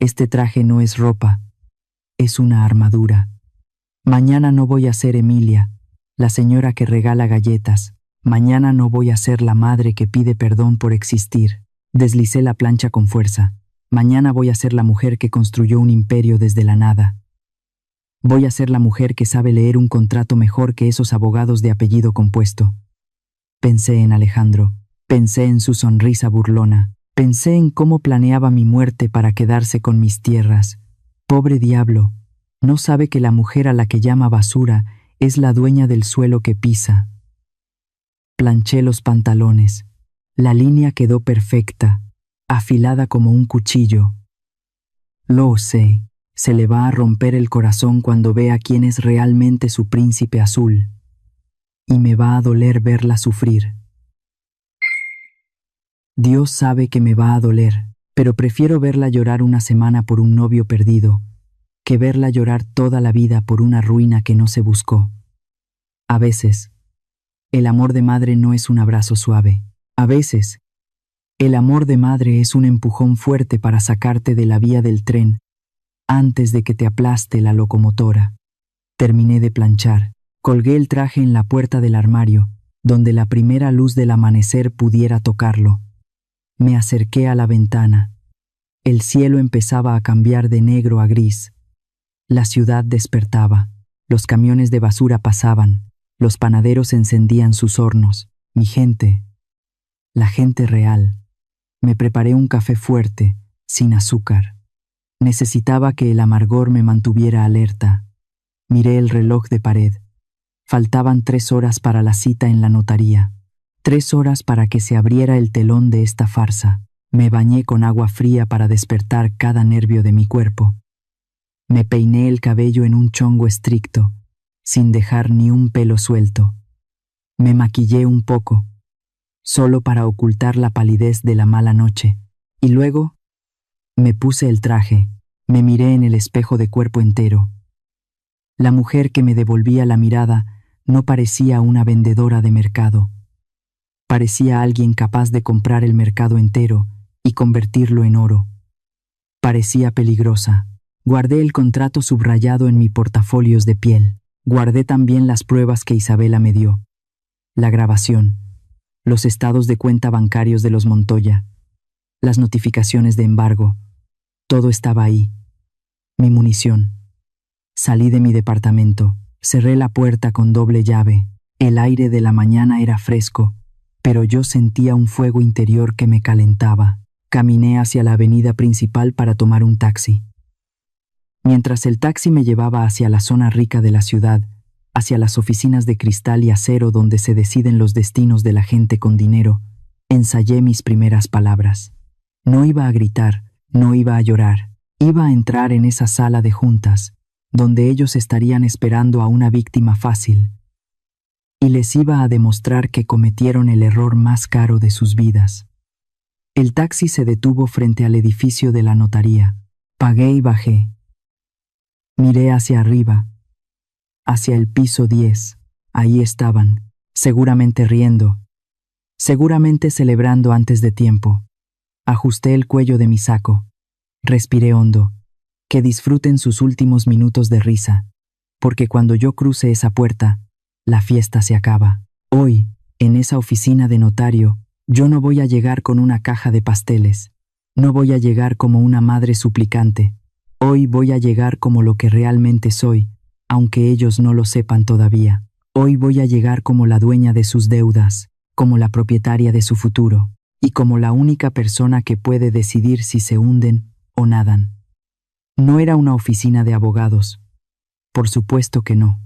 Este traje no es ropa, es una armadura. Mañana no voy a ser Emilia, la señora que regala galletas. Mañana no voy a ser la madre que pide perdón por existir. Deslicé la plancha con fuerza. Mañana voy a ser la mujer que construyó un imperio desde la nada. Voy a ser la mujer que sabe leer un contrato mejor que esos abogados de apellido compuesto. Pensé en Alejandro, pensé en su sonrisa burlona, pensé en cómo planeaba mi muerte para quedarse con mis tierras. Pobre diablo, no sabe que la mujer a la que llama basura es la dueña del suelo que pisa. Planché los pantalones. La línea quedó perfecta, afilada como un cuchillo. Lo sé, se le va a romper el corazón cuando vea quién es realmente su príncipe azul. Y me va a doler verla sufrir. Dios sabe que me va a doler, pero prefiero verla llorar una semana por un novio perdido, que verla llorar toda la vida por una ruina que no se buscó. A veces, el amor de madre no es un abrazo suave. A veces, el amor de madre es un empujón fuerte para sacarte de la vía del tren antes de que te aplaste la locomotora. Terminé de planchar. Colgué el traje en la puerta del armario, donde la primera luz del amanecer pudiera tocarlo. Me acerqué a la ventana. El cielo empezaba a cambiar de negro a gris. La ciudad despertaba. Los camiones de basura pasaban. Los panaderos encendían sus hornos. Mi gente, la gente real. Me preparé un café fuerte, sin azúcar. Necesitaba que el amargor me mantuviera alerta. Miré el reloj de pared. Faltaban 3 horas para la cita en la notaría. 3 horas para que se abriera el telón de esta farsa. Me bañé con agua fría para despertar cada nervio de mi cuerpo. Me peiné el cabello en un chongo estricto, sin dejar ni un pelo suelto. Me maquillé un poco, solo para ocultar la palidez de la mala noche, y luego me puse el traje, me miré en el espejo de cuerpo entero. La mujer que me devolvía la mirada no parecía una vendedora de mercado. Parecía alguien capaz de comprar el mercado entero y convertirlo en oro. Parecía peligrosa. Guardé el contrato subrayado en mi portafolios de piel. Guardé también las pruebas que Isabela me dio. La grabación, los estados de cuenta bancarios de los Montoya, las notificaciones de embargo. Todo estaba ahí. Mi munición. Salí de mi departamento. Cerré la puerta con doble llave. El aire de la mañana era fresco, pero yo sentía un fuego interior que me calentaba. Caminé hacia la avenida principal para tomar un taxi. Mientras el taxi me llevaba hacia la zona rica de la ciudad, hacia las oficinas de cristal y acero donde se deciden los destinos de la gente con dinero, ensayé mis primeras palabras. No iba a gritar, no iba a llorar, iba a entrar en esa sala de juntas, donde ellos estarían esperando a una víctima fácil, y les iba a demostrar que cometieron el error más caro de sus vidas. El taxi se detuvo frente al edificio de la notaría. Pagué y bajé. Miré hacia arriba, hacia el piso 10. Ahí estaban, seguramente riendo, seguramente celebrando antes de tiempo. Ajusté el cuello de mi saco. Respiré hondo. Que disfruten sus últimos minutos de risa, porque cuando yo cruce esa puerta, la fiesta se acaba. Hoy, en esa oficina de notario, yo no voy a llegar con una caja de pasteles. No voy a llegar como una madre suplicante. Hoy voy a llegar como lo que realmente soy, aunque ellos no lo sepan todavía. Hoy voy a llegar como la dueña de sus deudas, como la propietaria de su futuro, y como la única persona que puede decidir si se hunden o nadan. No era una oficina de abogados. Por supuesto que no.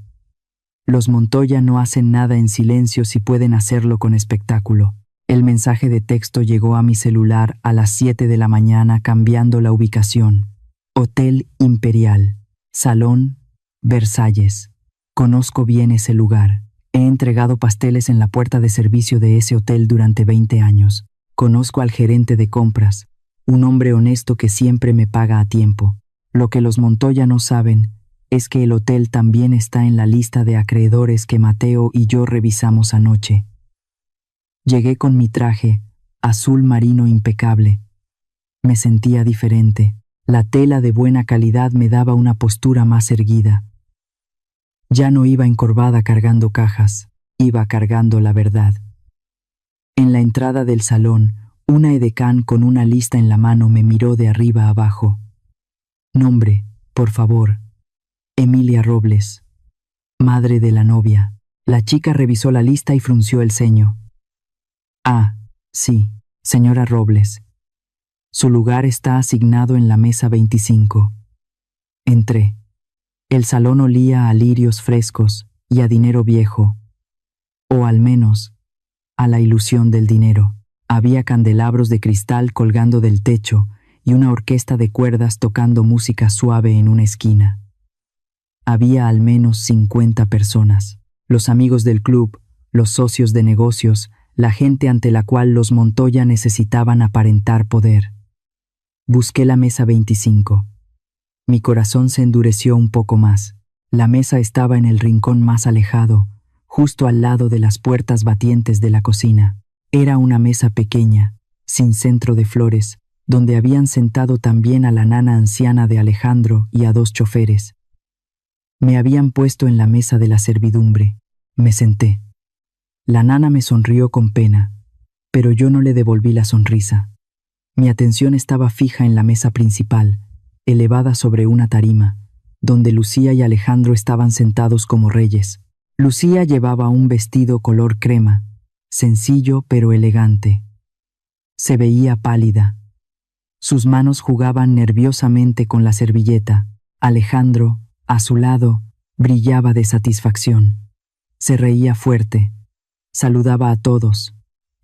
Los Montoya no hacen nada en silencio si pueden hacerlo con espectáculo. El mensaje de texto llegó a mi celular a las 7 de la mañana cambiando la ubicación. Hotel Imperial, Salón, Versalles. Conozco bien ese lugar. He entregado pasteles en la puerta de servicio de ese hotel durante 20 años. Conozco al gerente de compras, un hombre honesto que siempre me paga a tiempo. Lo que los Montoya no saben es que el hotel también está en la lista de acreedores que Mateo y yo revisamos anoche. Llegué con mi traje, azul marino impecable. Me sentía diferente. La tela de buena calidad me daba una postura más erguida. Ya no iba encorvada cargando cajas, iba cargando la verdad. En la entrada del salón, una edecán con una lista en la mano me miró de arriba a abajo. Nombre, por favor. Emilia Robles. Madre de la novia. La chica revisó la lista y frunció el ceño. Ah, sí, señora Robles. Su lugar está asignado en la mesa 25. Entré. El salón olía a lirios frescos y a dinero viejo, o al menos, a la ilusión del dinero. Había candelabros de cristal colgando del techo y una orquesta de cuerdas tocando música suave en una esquina. Había al menos 50 personas, los amigos del club, los socios de negocios, la gente ante la cual los Montoya necesitaban aparentar poder. Busqué la mesa 25. Mi corazón se endureció un poco más. La mesa estaba en el rincón más alejado, justo al lado de las puertas batientes de la cocina. Era una mesa pequeña, sin centro de flores, donde habían sentado también a la nana anciana de Alejandro y a 2 choferes. Me habían puesto en la mesa de la servidumbre. Me senté. La nana me sonrió con pena, pero yo no le devolví la sonrisa. Mi atención estaba fija en la mesa principal, elevada sobre una tarima, donde Lucía y Alejandro estaban sentados como reyes. Lucía llevaba un vestido color crema, sencillo pero elegante. Se veía pálida. Sus manos jugaban nerviosamente con la servilleta. Alejandro, a su lado, brillaba de satisfacción. Se reía fuerte. Saludaba a todos,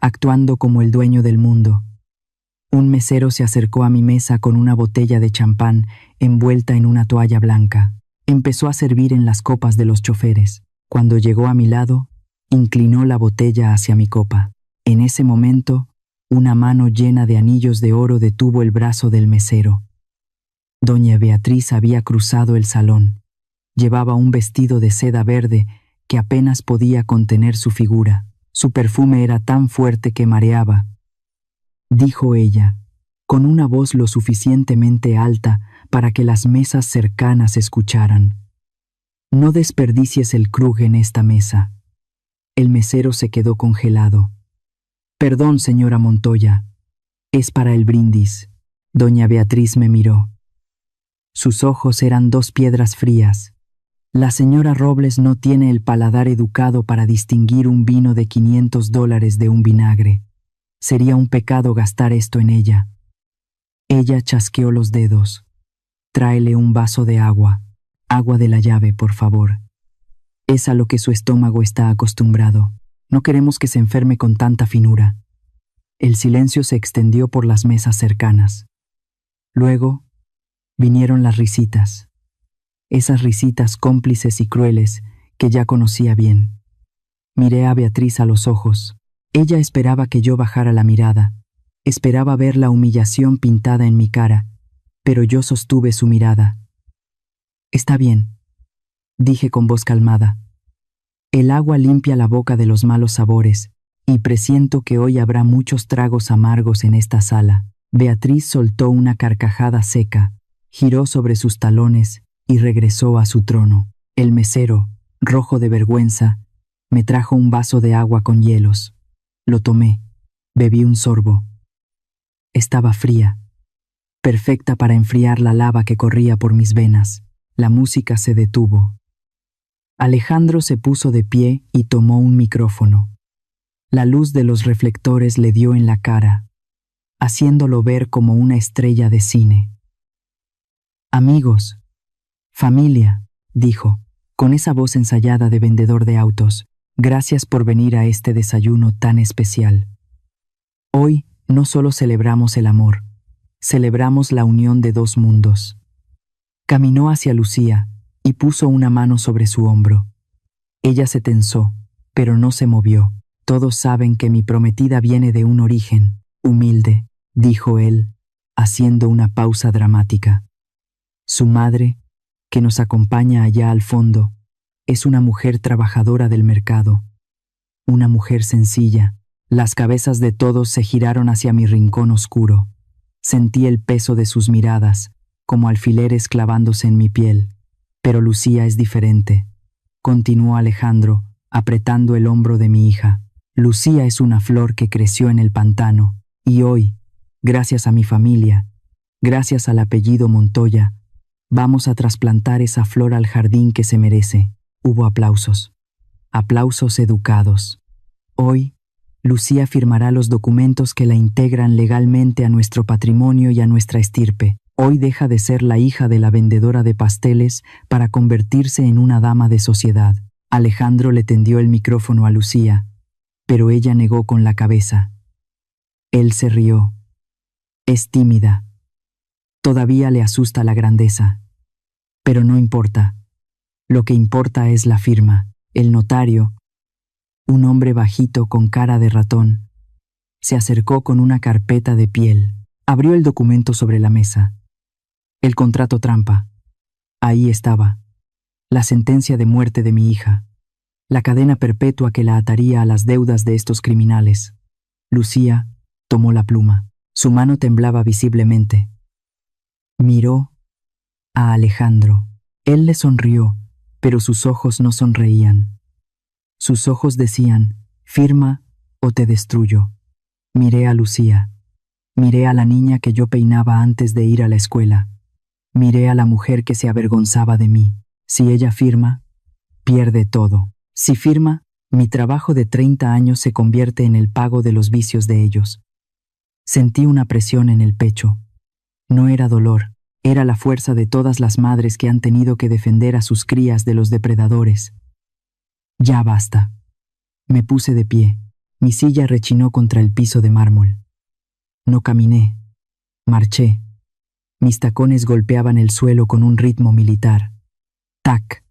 actuando como el dueño del mundo. Un mesero se acercó a mi mesa con una botella de champán envuelta en una toalla blanca. Empezó a servir en las copas de los choferes. Cuando llegó a mi lado, inclinó la botella hacia mi copa. En ese momento, una mano llena de anillos de oro detuvo el brazo del mesero. Doña Beatriz había cruzado el salón. Llevaba un vestido de seda verde que apenas podía contener su figura. Su perfume era tan fuerte que mareaba. Dijo ella, con una voz lo suficientemente alta para que las mesas cercanas escucharan. No desperdicies el krug en esta mesa. El mesero se quedó congelado. Perdón, señora Montoya. Es para el brindis. Doña Beatriz me miró. Sus ojos eran 2 piedras frías. La señora Robles no tiene el paladar educado para distinguir un vino de $500 de un vinagre. Sería un pecado gastar esto en ella. Ella chasqueó los dedos. Tráele un vaso de agua. Agua de la llave, por favor. Es a lo que su estómago está acostumbrado. No queremos que se enferme con tanta finura. El silencio se extendió por las mesas cercanas. Luego vinieron las risitas. Esas risitas cómplices y crueles que ya conocía bien. Miré a Beatriz a los ojos. Ella esperaba que yo bajara la mirada. Esperaba ver la humillación pintada en mi cara, pero yo sostuve su mirada. «Está bien», dije con voz calmada. «El agua limpia la boca de los malos sabores, y presiento que hoy habrá muchos tragos amargos en esta sala». Beatriz soltó una carcajada seca, giró sobre sus talones y regresó a su trono. El mesero, rojo de vergüenza, me trajo un vaso de agua con hielos. Lo tomé, bebí un sorbo. Estaba fría, perfecta para enfriar la lava que corría por mis venas. La música se detuvo. Alejandro se puso de pie y tomó un micrófono. La luz de los reflectores le dio en la cara, haciéndolo ver como una estrella de cine. «Amigos, familia», dijo, con esa voz ensayada de vendedor de autos, «gracias por venir a este desayuno tan especial. Hoy no solo celebramos el amor, celebramos la unión de dos mundos». Caminó hacia Lucía y puso una mano sobre su hombro. Ella se tensó, pero no se movió. «Todos saben que mi prometida viene de un origen humilde», dijo él, haciendo una pausa dramática. «Su madre, que nos acompaña allá al fondo, es una mujer trabajadora del mercado, una mujer sencilla». Las cabezas de todos se giraron hacia mi rincón oscuro. Sentí el peso de sus miradas, como alfileres clavándose en mi piel. «Pero Lucía es diferente», continuó Alejandro, apretando el hombro de mi hija. «Lucía es una flor que creció en el pantano, y hoy, gracias a mi familia, gracias al apellido Montoya, vamos a trasplantar esa flor al jardín que se merece». Hubo aplausos. Aplausos educados. Hoy, Lucía firmará los documentos que la integran legalmente a nuestro patrimonio y a nuestra estirpe. Hoy deja de ser la hija de la vendedora de pasteles para convertirse en una dama de sociedad. Alejandro le tendió el micrófono a Lucía, pero ella negó con la cabeza. Él se rió. «Es tímida. Todavía le asusta la grandeza. Pero no importa. Lo que importa es la firma». El notario, un hombre bajito con cara de ratón, se acercó con una carpeta de piel. Abrió el documento sobre la mesa. El contrato trampa. Ahí estaba. La sentencia de muerte de mi hija. La cadena perpetua que la ataría a las deudas de estos criminales. Lucía tomó la pluma. Su mano temblaba visiblemente. Miró a Alejandro. Él le sonrió, pero sus ojos no sonreían. Sus ojos decían, «Firma o te destruyo». Miré a Lucía. Miré a la niña que yo peinaba antes de ir a la escuela. Miré a la mujer que se avergonzaba de mí. Si ella firma, pierde todo. Si firma, mi trabajo de 30 años se convierte en el pago de los vicios de ellos. Sentí una presión en el pecho. No era dolor, era la fuerza de todas las madres que han tenido que defender a sus crías de los depredadores. «Ya basta». Me puse de pie. Mi silla rechinó contra el piso de mármol. No caminé. Marché. Mis tacones golpeaban el suelo con un ritmo militar. Tac,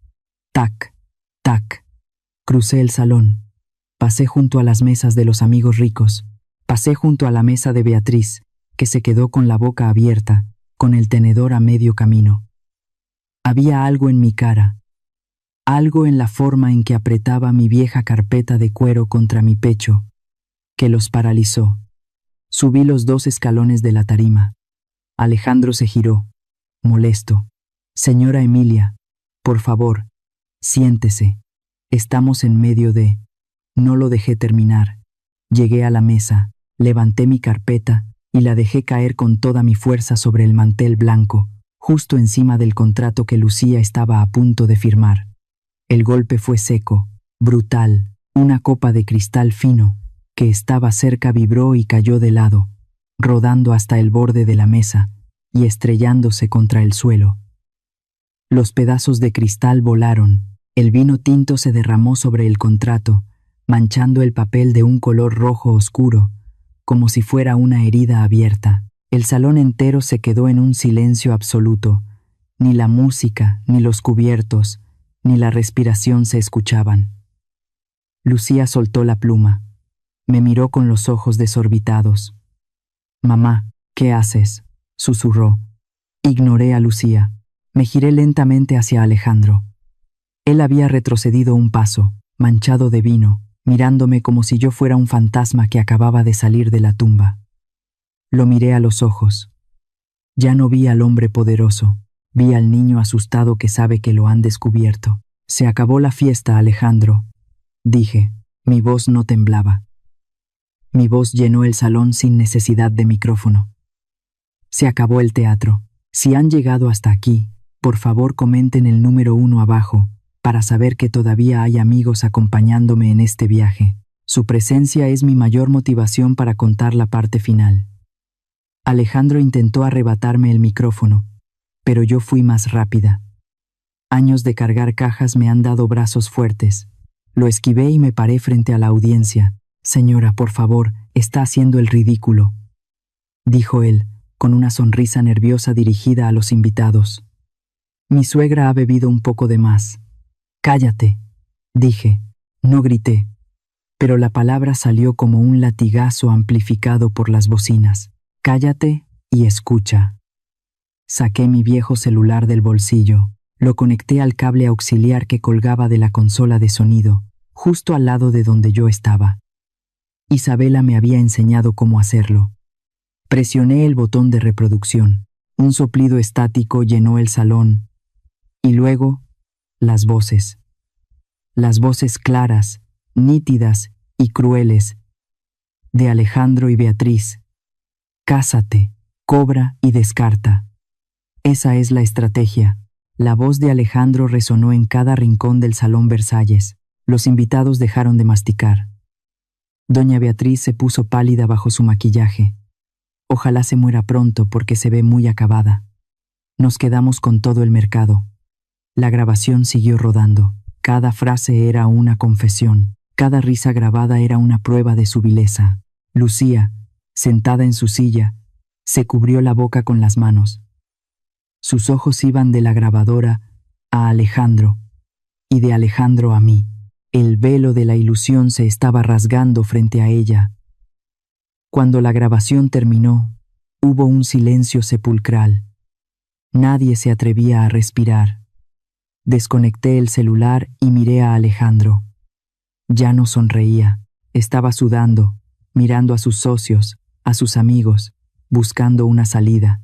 tac, tac. Crucé el salón. Pasé junto a las mesas de los amigos ricos. Pasé junto a la mesa de Beatriz, que se quedó con la boca abierta, con el tenedor a medio camino. Había algo en mi cara. Algo en la forma en que apretaba mi vieja carpeta de cuero contra mi pecho, que los paralizó. Subí los 2 escalones de la tarima. Alejandro se giró, molesto. «Señora Emilia, por favor, siéntese. Estamos en medio de...». No lo dejé terminar. Llegué a la mesa, levanté mi carpeta y la dejé caer con toda mi fuerza sobre el mantel blanco, justo encima del contrato que Lucía estaba a punto de firmar. El golpe fue seco, brutal. Una copa de cristal fino, que estaba cerca, vibró y cayó de lado, rodando hasta el borde de la mesa y estrellándose contra el suelo. Los pedazos de cristal volaron, el vino tinto se derramó sobre el contrato, manchando el papel de un color rojo oscuro, como si fuera una herida abierta. El salón entero se quedó en un silencio absoluto. Ni la música, ni los cubiertos, ni la respiración se escuchaban. Lucía soltó la pluma. Me miró con los ojos desorbitados. «Mamá, ¿qué haces?», susurró. Ignoré a Lucía. Me giré lentamente hacia Alejandro. Él había retrocedido un paso, manchado de vino, mirándome como si yo fuera un fantasma que acababa de salir de la tumba. Lo miré a los ojos. Ya no vi al hombre poderoso, vi al niño asustado que sabe que lo han descubierto. «Se acabó la fiesta, Alejandro», dije. Mi voz no temblaba. Mi voz llenó el salón sin necesidad de micrófono. Se acabó el teatro. Si han llegado hasta aquí, por favor comenten el número 1 abajo, para saber que todavía hay amigos acompañándome en este viaje. Su presencia es mi mayor motivación para contar la parte final. Alejandro intentó arrebatarme el micrófono, pero yo fui más rápida. Años de cargar cajas me han dado brazos fuertes. Lo esquivé y me paré frente a la audiencia. «Señora, por favor, está haciendo el ridículo», dijo él, con una sonrisa nerviosa dirigida a los invitados. «Mi suegra ha bebido un poco de más». «Cállate», dije. No grité, pero la palabra salió como un latigazo amplificado por las bocinas. «Cállate y escucha». Saqué mi viejo celular del bolsillo. Lo conecté al cable auxiliar que colgaba de la consola de sonido, justo al lado de donde yo estaba. Isabela me había enseñado cómo hacerlo. Presioné el botón de reproducción. Un soplido estático llenó el salón. Y luego, las voces. Las voces claras, nítidas y crueles, de Alejandro y Beatriz. «Cásate, cobra y descarta». Esa es la estrategia. La voz de Alejandro resonó en cada rincón del Salón Versalles. Los invitados dejaron de masticar. Doña Beatriz se puso pálida bajo su maquillaje. Ojalá se muera pronto porque se ve muy acabada. Nos quedamos con todo el mercado. La grabación siguió rodando. Cada frase era una confesión. Cada risa grabada era una prueba de su vileza. Lucía, sentada en su silla, se cubrió la boca con las manos. Sus ojos iban de la grabadora a Alejandro y de Alejandro a mí. El velo de la ilusión se estaba rasgando frente a ella. Cuando la grabación terminó, hubo un silencio sepulcral. Nadie se atrevía a respirar. Desconecté el celular y miré a Alejandro. Ya no sonreía. Estaba sudando, mirando a sus socios, a sus amigos, buscando una salida.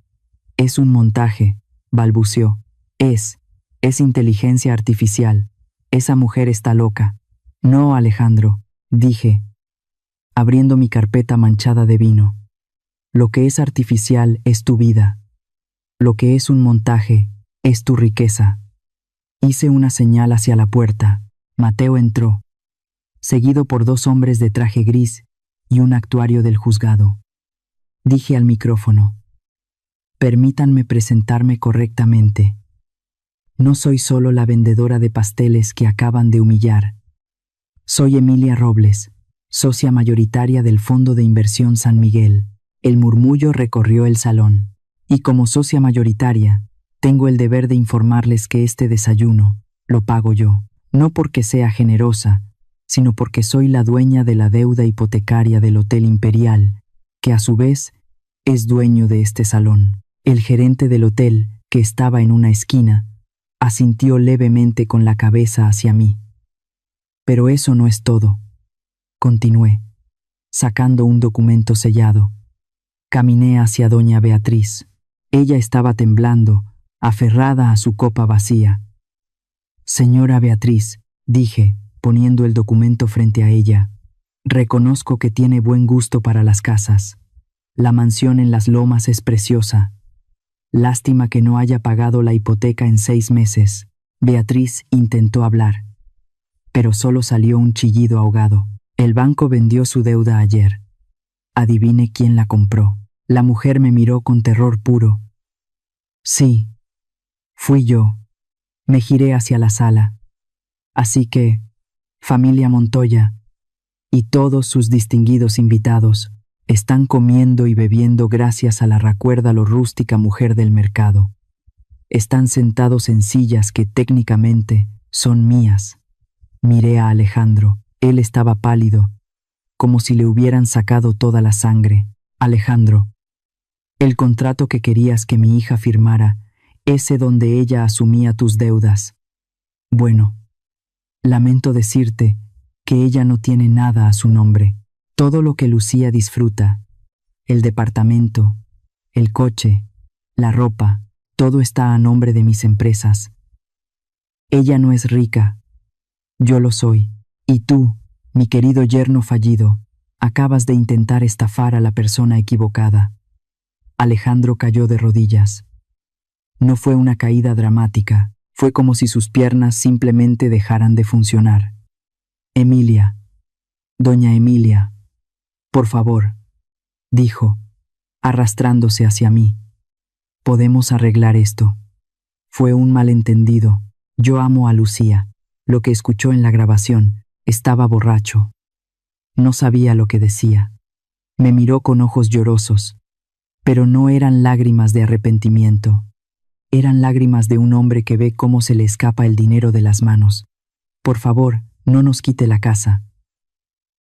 «Es un montaje», balbuceó. Es inteligencia artificial. Esa mujer está loca». «No, Alejandro», dije, abriendo mi carpeta manchada de vino. «Lo que es artificial es tu vida. Lo que es un montaje es tu riqueza». Hice una señal hacia la puerta. Mateo entró, seguido por 2 hombres de traje gris y un actuario del juzgado. Dije al micrófono: «Permítanme presentarme correctamente. No soy solo la vendedora de pasteles que acaban de humillar. Soy Emilia Robles, socia mayoritaria del Fondo de Inversión San Miguel». El murmullo recorrió el salón. «Y como socia mayoritaria, tengo el deber de informarles que este desayuno lo pago yo, no porque sea generosa, sino porque soy la dueña de la deuda hipotecaria del Hotel Imperial, que a su vez es dueño de este salón». El gerente del hotel, que estaba en una esquina, asintió levemente con la cabeza hacia mí. «Pero eso no es todo», continué, sacando un documento sellado. Caminé hacia doña Beatriz. Ella estaba temblando, aferrada a su copa vacía. «Señora Beatriz», dije, poniendo el documento frente a ella, «reconozco que tiene buen gusto para las casas. La mansión en las Lomas es preciosa. Lástima que no haya pagado la hipoteca en 6 meses». Beatriz intentó hablar. pero solo salió un chillido ahogado. El banco vendió su deuda ayer. Adivine quién la compró. La mujer me miró con terror puro. Sí, fui yo. Me giré hacia la sala. Así que, familia Montoya y todos sus distinguidos invitados están comiendo y bebiendo gracias a la recuérdalo rústica mujer del mercado. Están sentados en sillas que técnicamente son mías. Miré a Alejandro. Él estaba pálido, como si le hubieran sacado toda la sangre. Alejandro, el contrato que querías que mi hija firmara, ese donde ella asumía tus deudas. Bueno, lamento decirte que ella no tiene nada a su nombre. Todo lo que Lucía disfruta, el departamento, el coche, la ropa, todo está a nombre de mis empresas. Ella no es rica, yo lo soy. Y tú, mi querido yerno fallido, acabas de intentar estafar a la persona equivocada. Alejandro cayó de rodillas. No fue una caída dramática, fue como si sus piernas simplemente dejaran de funcionar. Emilia, doña Emilia, por favor, dijo, arrastrándose hacia mí. Podemos arreglar esto. Fue un malentendido. Yo amo a Lucía. Lo que escuchó en la grabación, estaba borracho. No sabía lo que decía. Me miró con ojos llorosos, pero no eran lágrimas de arrepentimiento. Eran lágrimas de un hombre que ve cómo se le escapa el dinero de las manos. Por favor, no nos quite la casa.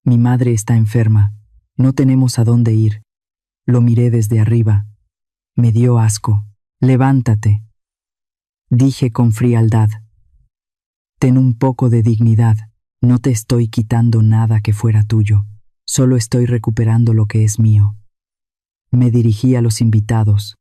Mi madre está enferma. No tenemos a dónde ir. Lo miré desde arriba. Me dio asco. Levántate, dije con frialdad. Ten un poco de dignidad. No te estoy quitando nada que fuera tuyo. Solo estoy recuperando lo que es mío. Me dirigí a los invitados,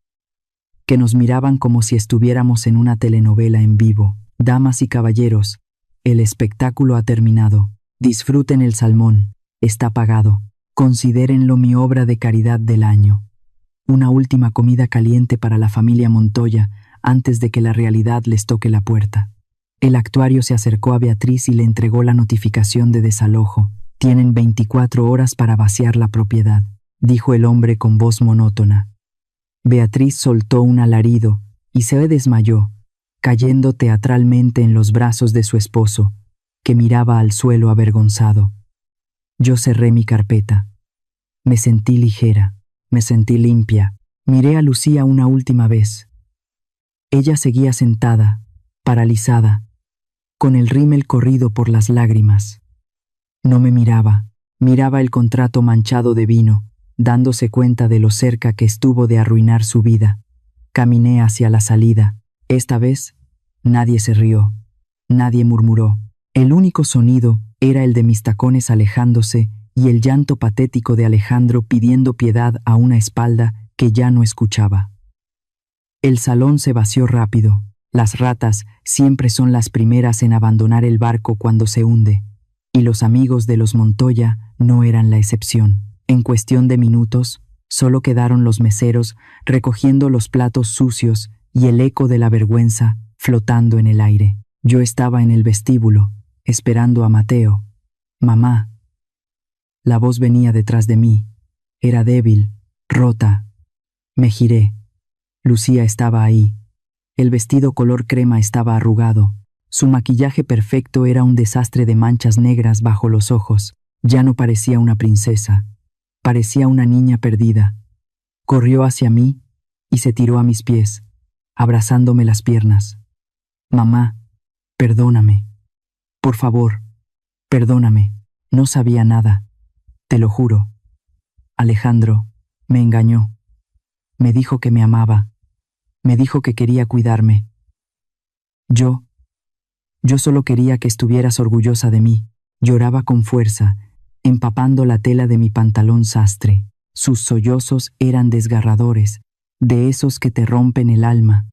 que nos miraban como si estuviéramos en una telenovela en vivo. Damas y caballeros, el espectáculo ha terminado. Disfruten el salmón. Está pagado. Considérenlo mi obra de caridad del año. Una última comida caliente para la familia Montoya antes de que la realidad les toque la puerta. El actuario se acercó a Beatriz y le entregó la notificación de desalojo. Tienen 24 horas para vaciar la propiedad, dijo el hombre con voz monótona. Beatriz soltó un alarido y se desmayó, cayendo teatralmente en los brazos de su esposo, que miraba al suelo avergonzado. Yo cerré mi carpeta. Me sentí ligera, me sentí limpia. Miré a Lucía una última vez. Ella seguía sentada, paralizada, con el rímel corrido por las lágrimas. No me miraba, miraba el contrato manchado de vino, dándose cuenta de lo cerca que estuvo de arruinar su vida. Caminé hacia la salida. Esta vez, nadie se rió, nadie murmuró. El único sonido era el de mis tacones alejándose y el llanto patético de Alejandro pidiendo piedad a una espalda que ya no escuchaba. El salón se vació rápido. Las ratas siempre son las primeras en abandonar el barco cuando se hunde, y los amigos de los Montoya no eran la excepción. En cuestión de minutos, solo quedaron los meseros recogiendo los platos sucios y el eco de la vergüenza flotando en el aire. Yo estaba en el vestíbulo, esperando a Mateo. Mamá. La voz venía detrás de mí. Era débil, rota. Me giré. Lucía estaba ahí. El vestido color crema estaba arrugado. Su maquillaje perfecto era un desastre de manchas negras bajo los ojos. Ya no parecía una princesa. Parecía una niña perdida. Corrió hacia mí y se tiró a mis pies, abrazándome las piernas. Mamá, perdóname. Por favor, perdóname. No sabía nada. Te lo juro. Alejandro me engañó. Me dijo que me amaba. Me dijo que quería cuidarme. Yo solo quería que estuvieras orgullosa de mí. Lloraba con fuerza, empapando la tela de mi pantalón sastre. Sus sollozos eran desgarradores, de esos que te rompen el alma.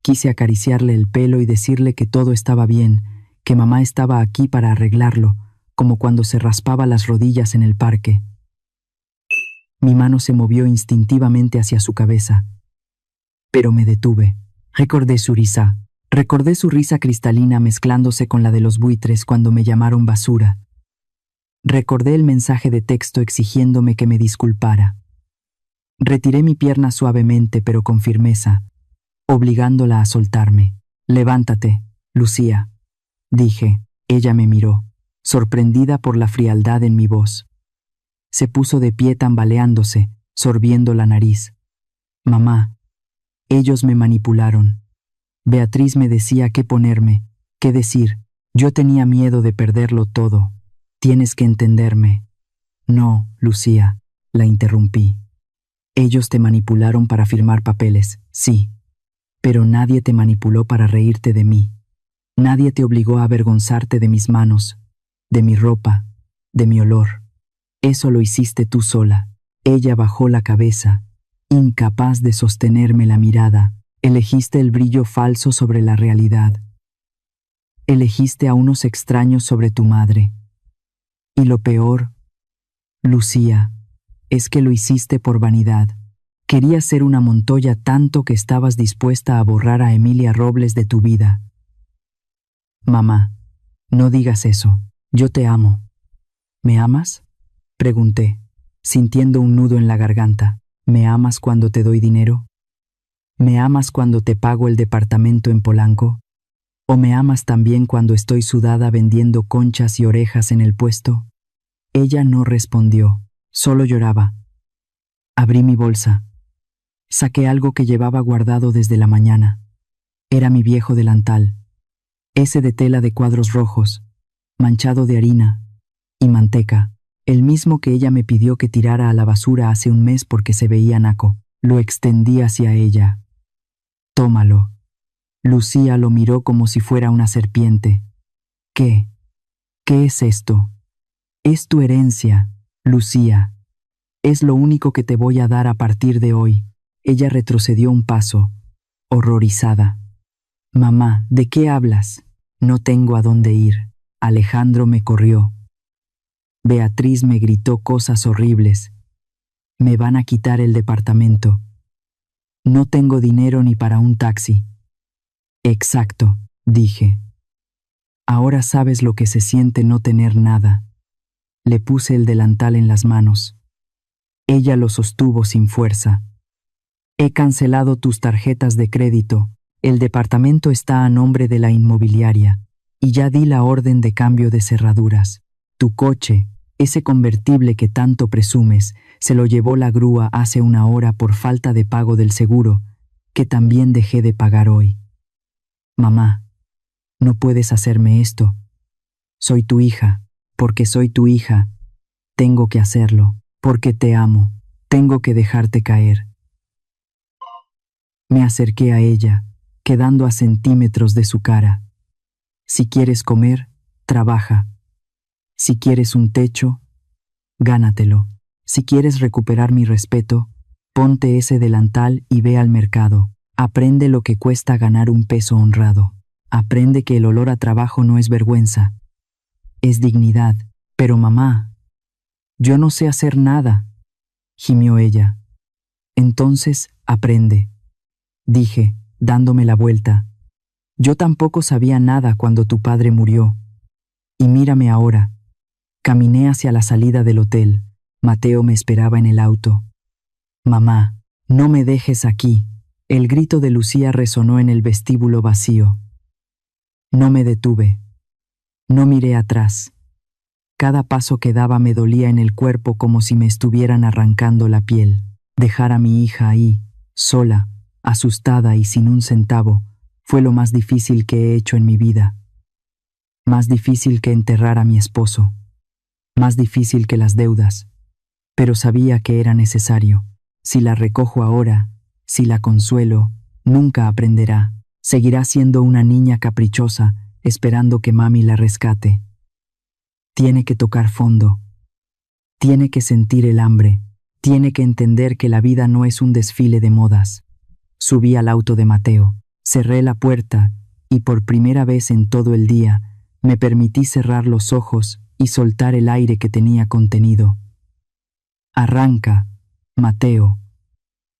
Quise acariciarle el pelo y decirle que todo estaba bien, que mamá estaba aquí para arreglarlo, como cuando se raspaba las rodillas en el parque. Mi mano se movió instintivamente hacia su cabeza, pero me detuve. Recordé su risa, Recordé su risa cristalina mezclándose con la de los buitres cuando me llamaron basura. Recordé el mensaje de texto exigiéndome que me disculpara. Retiré mi pierna suavemente pero con firmeza, obligándola a soltarme. «Levántate, Lucía», dije. Ella me miró, sorprendida por la frialdad en mi voz. Se puso de pie tambaleándose, sorbiendo la nariz. «Mamá, ellos me manipularon. Beatriz me decía qué ponerme, qué decir. Yo tenía miedo de perderlo todo. Tienes que entenderme». «No, Lucía», la interrumpí. «Ellos te manipularon para firmar papeles, sí. Pero nadie te manipuló para reírte de mí. Nadie te obligó a avergonzarte de mis manos, de mi ropa, de mi olor. Eso lo hiciste tú sola». Ella bajó la cabeza, incapaz de sostenerme la mirada. «Elegiste el brillo falso sobre la realidad. Elegiste a unos extraños sobre tu madre. Y lo peor, Lucía, es que lo hiciste por vanidad. Querías ser una Montoya tanto que estabas dispuesta a borrar a Emilia Robles de tu vida». «Mamá, no digas eso. Yo te amo». «¿Me amas?», pregunté, sintiendo un nudo en la garganta. «¿Me amas cuando te doy dinero? ¿Me amas cuando te pago el departamento en Polanco? ¿O me amas también cuando estoy sudada vendiendo conchas y orejas en el puesto?». Ella no respondió, solo lloraba. Abrí mi bolsa. Saqué algo que llevaba guardado desde la mañana. Era mi viejo delantal, ese de tela de cuadros rojos, manchado de harina y manteca, el mismo que ella me pidió que tirara a la basura hace un mes porque se veía naco. Lo extendí hacia ella. «Tómalo». Lucía lo miró como si fuera una serpiente. «¿Qué? ¿Qué es esto?». «Es tu herencia, Lucía. Es lo único que te voy a dar a partir de hoy». Ella retrocedió un paso, horrorizada. «Mamá, ¿de qué hablas? No tengo a dónde ir». Alejandro me corrió. Beatriz me gritó cosas horribles. «Me van a quitar el departamento. No tengo dinero ni para un taxi». «Exacto», dije. «Ahora sabes lo que se siente no tener nada». Le puse el delantal en las manos. Ella lo sostuvo sin fuerza. «He cancelado tus tarjetas de crédito. El departamento está a nombre de la inmobiliaria. Y ya di la orden de cambio de cerraduras. Tu coche, ese convertible que tanto presumes, se lo llevó la grúa hace una hora por falta de pago del seguro, que también dejé de pagar hoy. Mamá, no puedes hacerme esto. Soy tu hija. Porque soy tu hija, tengo que hacerlo. Porque te amo, tengo que dejarte caer». Me acerqué a ella, quedando a centímetros de su cara. «Si quieres comer, trabaja. Si quieres un techo, gánatelo. Si quieres recuperar mi respeto, ponte ese delantal y ve al mercado. Aprende lo que cuesta ganar un peso honrado. Aprende que el olor a trabajo no es vergüenza. Es dignidad». «Pero mamá, yo no sé hacer nada», gimió ella. «Entonces, aprende», dije, dándome la vuelta. «Yo tampoco sabía nada cuando tu padre murió. Y mírame ahora». Caminé hacia la salida del hotel. Mateo me esperaba en el auto. «Mamá, no me dejes aquí». El grito de Lucía resonó en el vestíbulo vacío. No me detuve. No miré atrás. Cada paso que daba me dolía en el cuerpo como si me estuvieran arrancando la piel. Dejar a mi hija ahí, sola, asustada y sin un centavo, fue lo más difícil que he hecho en mi vida. Más difícil que enterrar a mi esposo. Más difícil que las deudas. Pero sabía que era necesario. Si la recojo ahora, si la consuelo, nunca aprenderá. Seguirá siendo una niña caprichosa, esperando que mami la rescate. Tiene que tocar fondo. Tiene que sentir el hambre. Tiene que entender que la vida no es un desfile de modas. Subí al auto de Mateo, cerré la puerta y por primera vez en todo el día me permití cerrar los ojos y soltar el aire que tenía contenido. «Arranca, Mateo»,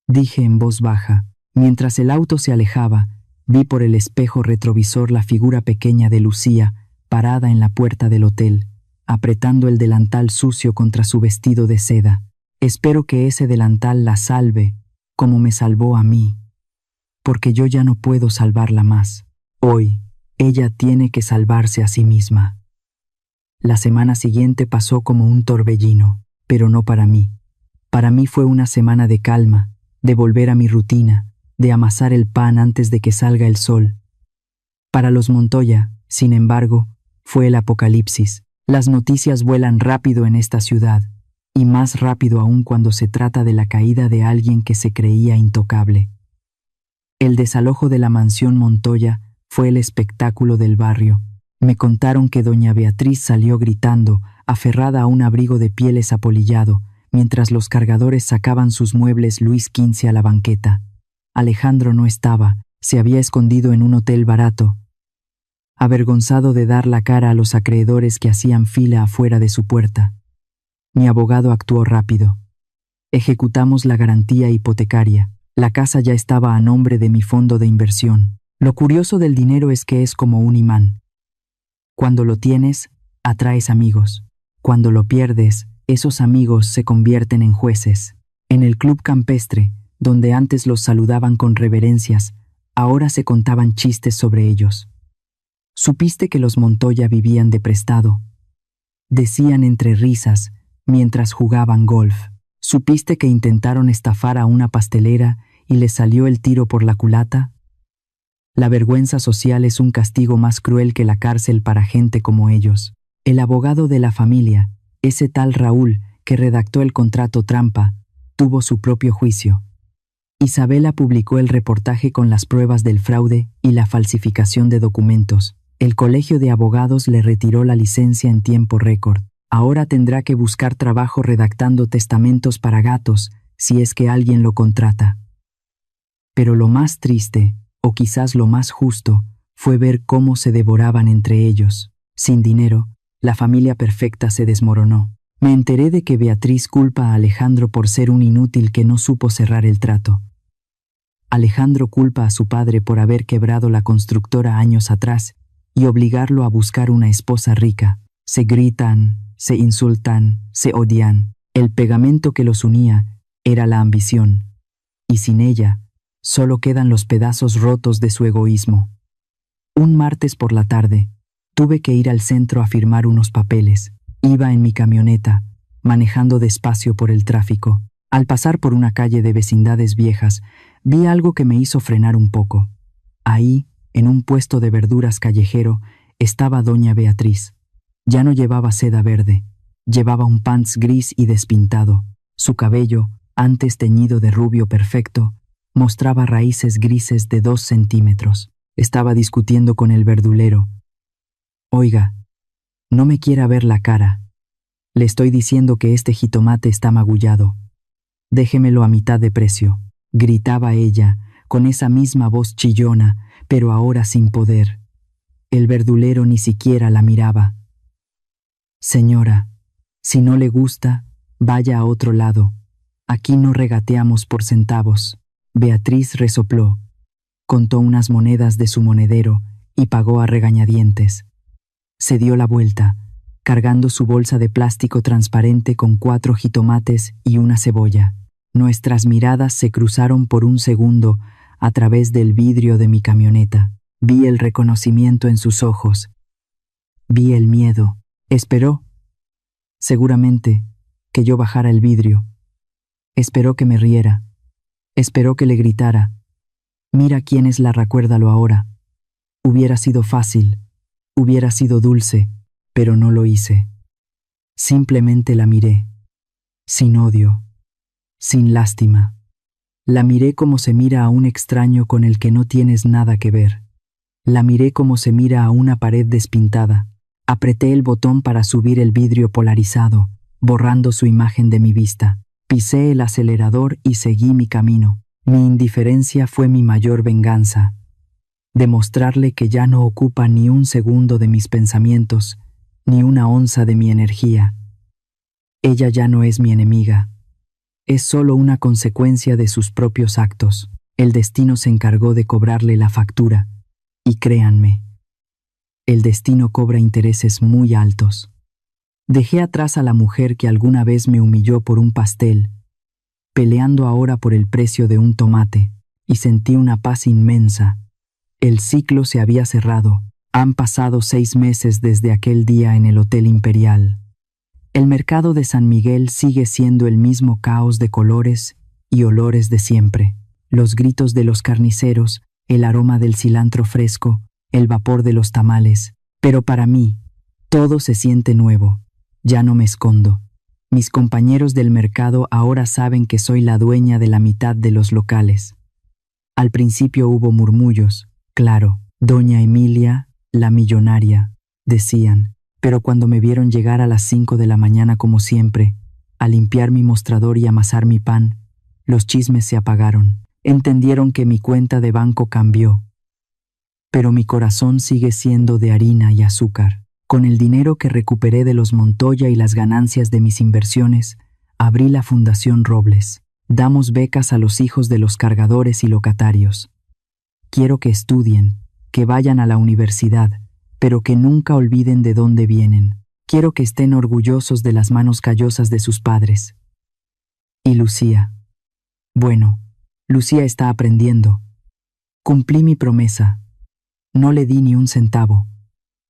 dije en voz baja. Mientras el auto se alejaba, Vi por el espejo retrovisor la figura pequeña de Lucía, parada en la puerta del hotel, apretando el delantal sucio contra su vestido de seda. Espero que ese delantal la salve, como me salvó a mí, porque yo ya no puedo salvarla más. Hoy, ella tiene que salvarse a sí misma. La semana siguiente pasó como un torbellino, pero no para mí. Para mí fue una semana de calma, de volver a mi rutina, de amasar el pan antes de que salga el sol. Para los Montoya, sin embargo, fue el apocalipsis. Las noticias vuelan rápido en esta ciudad, y más rápido aún cuando se trata de la caída de alguien que se creía intocable. El desalojo de la mansión Montoya fue el espectáculo del barrio. Me contaron que doña Beatriz salió gritando, aferrada a un abrigo de pieles apolillado, mientras los cargadores sacaban sus muebles Luis XV a la banqueta. Alejandro no estaba, se había escondido en un hotel barato, avergonzado de dar la cara a los acreedores que hacían fila afuera de su puerta. Mi abogado actuó rápido. Ejecutamos la garantía hipotecaria. La casa ya estaba a nombre de mi fondo de inversión. Lo curioso del dinero es que es como un imán. Cuando lo tienes, atraes amigos. Cuando lo pierdes, esos amigos se convierten en jueces. En el club campestre, donde antes los saludaban con reverencias, ahora se contaban chistes sobre ellos. Supiste que los Montoya vivían de prestado. Decían entre risas, mientras jugaban golf. ¿Supiste que intentaron estafar a una pastelera y les salió el tiro por la culata? La vergüenza social es un castigo más cruel que la cárcel para gente como ellos. El abogado de la familia, ese tal Raúl que redactó el contrato trampa, tuvo su propio juicio. Isabela publicó el reportaje con las pruebas del fraude y la falsificación de documentos. El colegio de abogados le retiró la licencia en tiempo récord. Ahora tendrá que buscar trabajo redactando testamentos para gatos, si es que alguien lo contrata. Pero lo más triste, o quizás lo más justo, fue ver cómo se devoraban entre ellos. Sin dinero, la familia perfecta se desmoronó. Me enteré de que Beatriz culpa a Alejandro por ser un inútil que no supo cerrar el trato. Alejandro culpa a su padre por haber quebrado la constructora años atrás y obligarlo a buscar una esposa rica. Se gritan, se insultan, se odian. El pegamento que los unía era la ambición, y sin ella, solo quedan los pedazos rotos de su egoísmo. Un martes por la tarde, tuve que ir al centro a firmar unos papeles. Iba en mi camioneta, manejando despacio por el tráfico. Al pasar por una calle de vecindades viejas, vi algo que me hizo frenar un poco. Ahí, en un puesto de verduras callejero, estaba doña Beatriz. Ya no llevaba seda verde, llevaba un pants gris y despintado. Su cabello, antes teñido de rubio perfecto, mostraba raíces grises de 2 centímetros. Estaba discutiendo con el verdulero. «Oiga, no me quiera ver la cara. Le estoy diciendo que este jitomate está magullado. Déjemelo a mitad de precio», gritaba ella, con esa misma voz chillona, pero ahora sin poder. El verdulero ni siquiera la miraba. «Señora, si no le gusta, vaya a otro lado. Aquí no regateamos por centavos». Beatriz resopló, contó unas monedas de su monedero y pagó a regañadientes. Se dio la vuelta, cargando su bolsa de plástico transparente con 4 jitomates y una cebolla. Nuestras miradas se cruzaron por un segundo a través del vidrio de mi camioneta. Vi el reconocimiento en sus ojos. Vi el miedo. Esperó, seguramente, que yo bajara el vidrio. Esperó que me riera. Esperó que le gritara: «Mira quién es la, recuérdalo ahora». Hubiera sido fácil, hubiera sido dulce, pero no lo hice. Simplemente la miré, sin odio, sin lástima. La miré como se mira a un extraño con el que no tienes nada que ver. La miré como se mira a una pared despintada. Apreté el botón para subir el vidrio polarizado, borrando su imagen de mi vista. Pisé el acelerador y seguí mi camino. Mi indiferencia fue mi mayor venganza. Demostrarle que ya no ocupa ni un segundo de mis pensamientos, ni una onza de mi energía. Ella ya no es mi enemiga. Es solo una consecuencia de sus propios actos. El destino se encargó de cobrarle la factura, y créanme, el destino cobra intereses muy altos. Dejé atrás a la mujer que alguna vez me humilló por un pastel, peleando ahora por el precio de un tomate, y sentí una paz inmensa. El ciclo se había cerrado. Han pasado 6 meses desde aquel día en el Hotel Imperial. El mercado de San Miguel sigue siendo el mismo caos de colores y olores de siempre. Los gritos de los carniceros, el aroma del cilantro fresco, el vapor de los tamales. Pero para mí, todo se siente nuevo. Ya no me escondo. Mis compañeros del mercado ahora saben que soy la dueña de la mitad de los locales. Al principio hubo murmullos, claro, doña Emilia, la millonaria, decían, pero cuando me vieron llegar a las 5 de la mañana como siempre, a limpiar mi mostrador y amasar mi pan, los chismes se apagaron. Entendieron que mi cuenta de banco cambió. Pero mi corazón sigue siendo de harina y azúcar. Con el dinero que recuperé de los Montoya y las ganancias de mis inversiones, abrí la Fundación Robles. Damos becas a los hijos de los cargadores y locatarios. Quiero que estudien, que vayan a la universidad, pero que nunca olviden de dónde vienen. Quiero que estén orgullosos de las manos callosas de sus padres. Y Lucía. Bueno, Lucía está aprendiendo. Cumplí mi promesa. No le di ni un centavo.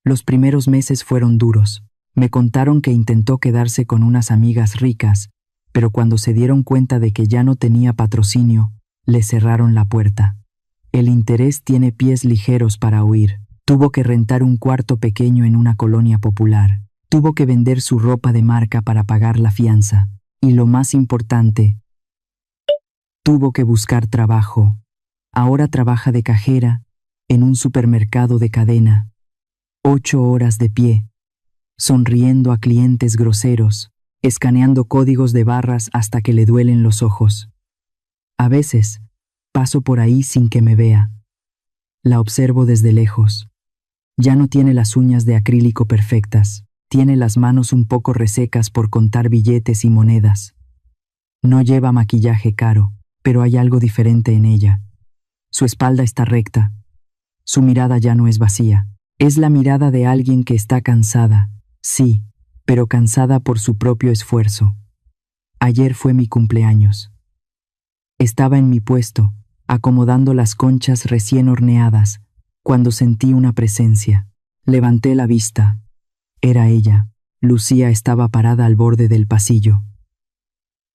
Los primeros meses fueron duros. Me contaron que intentó quedarse con unas amigas ricas, pero cuando se dieron cuenta de que ya no tenía patrocinio, le cerraron la puerta. El interés tiene pies ligeros para huir. Tuvo que rentar un cuarto pequeño en una colonia popular. Tuvo que vender su ropa de marca para pagar la fianza. Y lo más importante, tuvo que buscar trabajo. Ahora trabaja de cajera en un supermercado de cadena. 8 horas de pie, sonriendo a clientes groseros, escaneando códigos de barras hasta que le duelen los ojos. A veces, paso por ahí sin que me vea. La observo desde lejos. Ya no tiene las uñas de acrílico perfectas, tiene las manos un poco resecas por contar billetes y monedas. No lleva maquillaje caro, pero hay algo diferente en ella. Su espalda está recta. Su mirada ya no es vacía. Es la mirada de alguien que está cansada, sí, pero cansada por su propio esfuerzo. Ayer fue mi cumpleaños. Estaba en mi puesto, acomodando las conchas recién horneadas, cuando sentí una presencia. Levanté la vista. Era ella. Lucía estaba parada al borde del pasillo.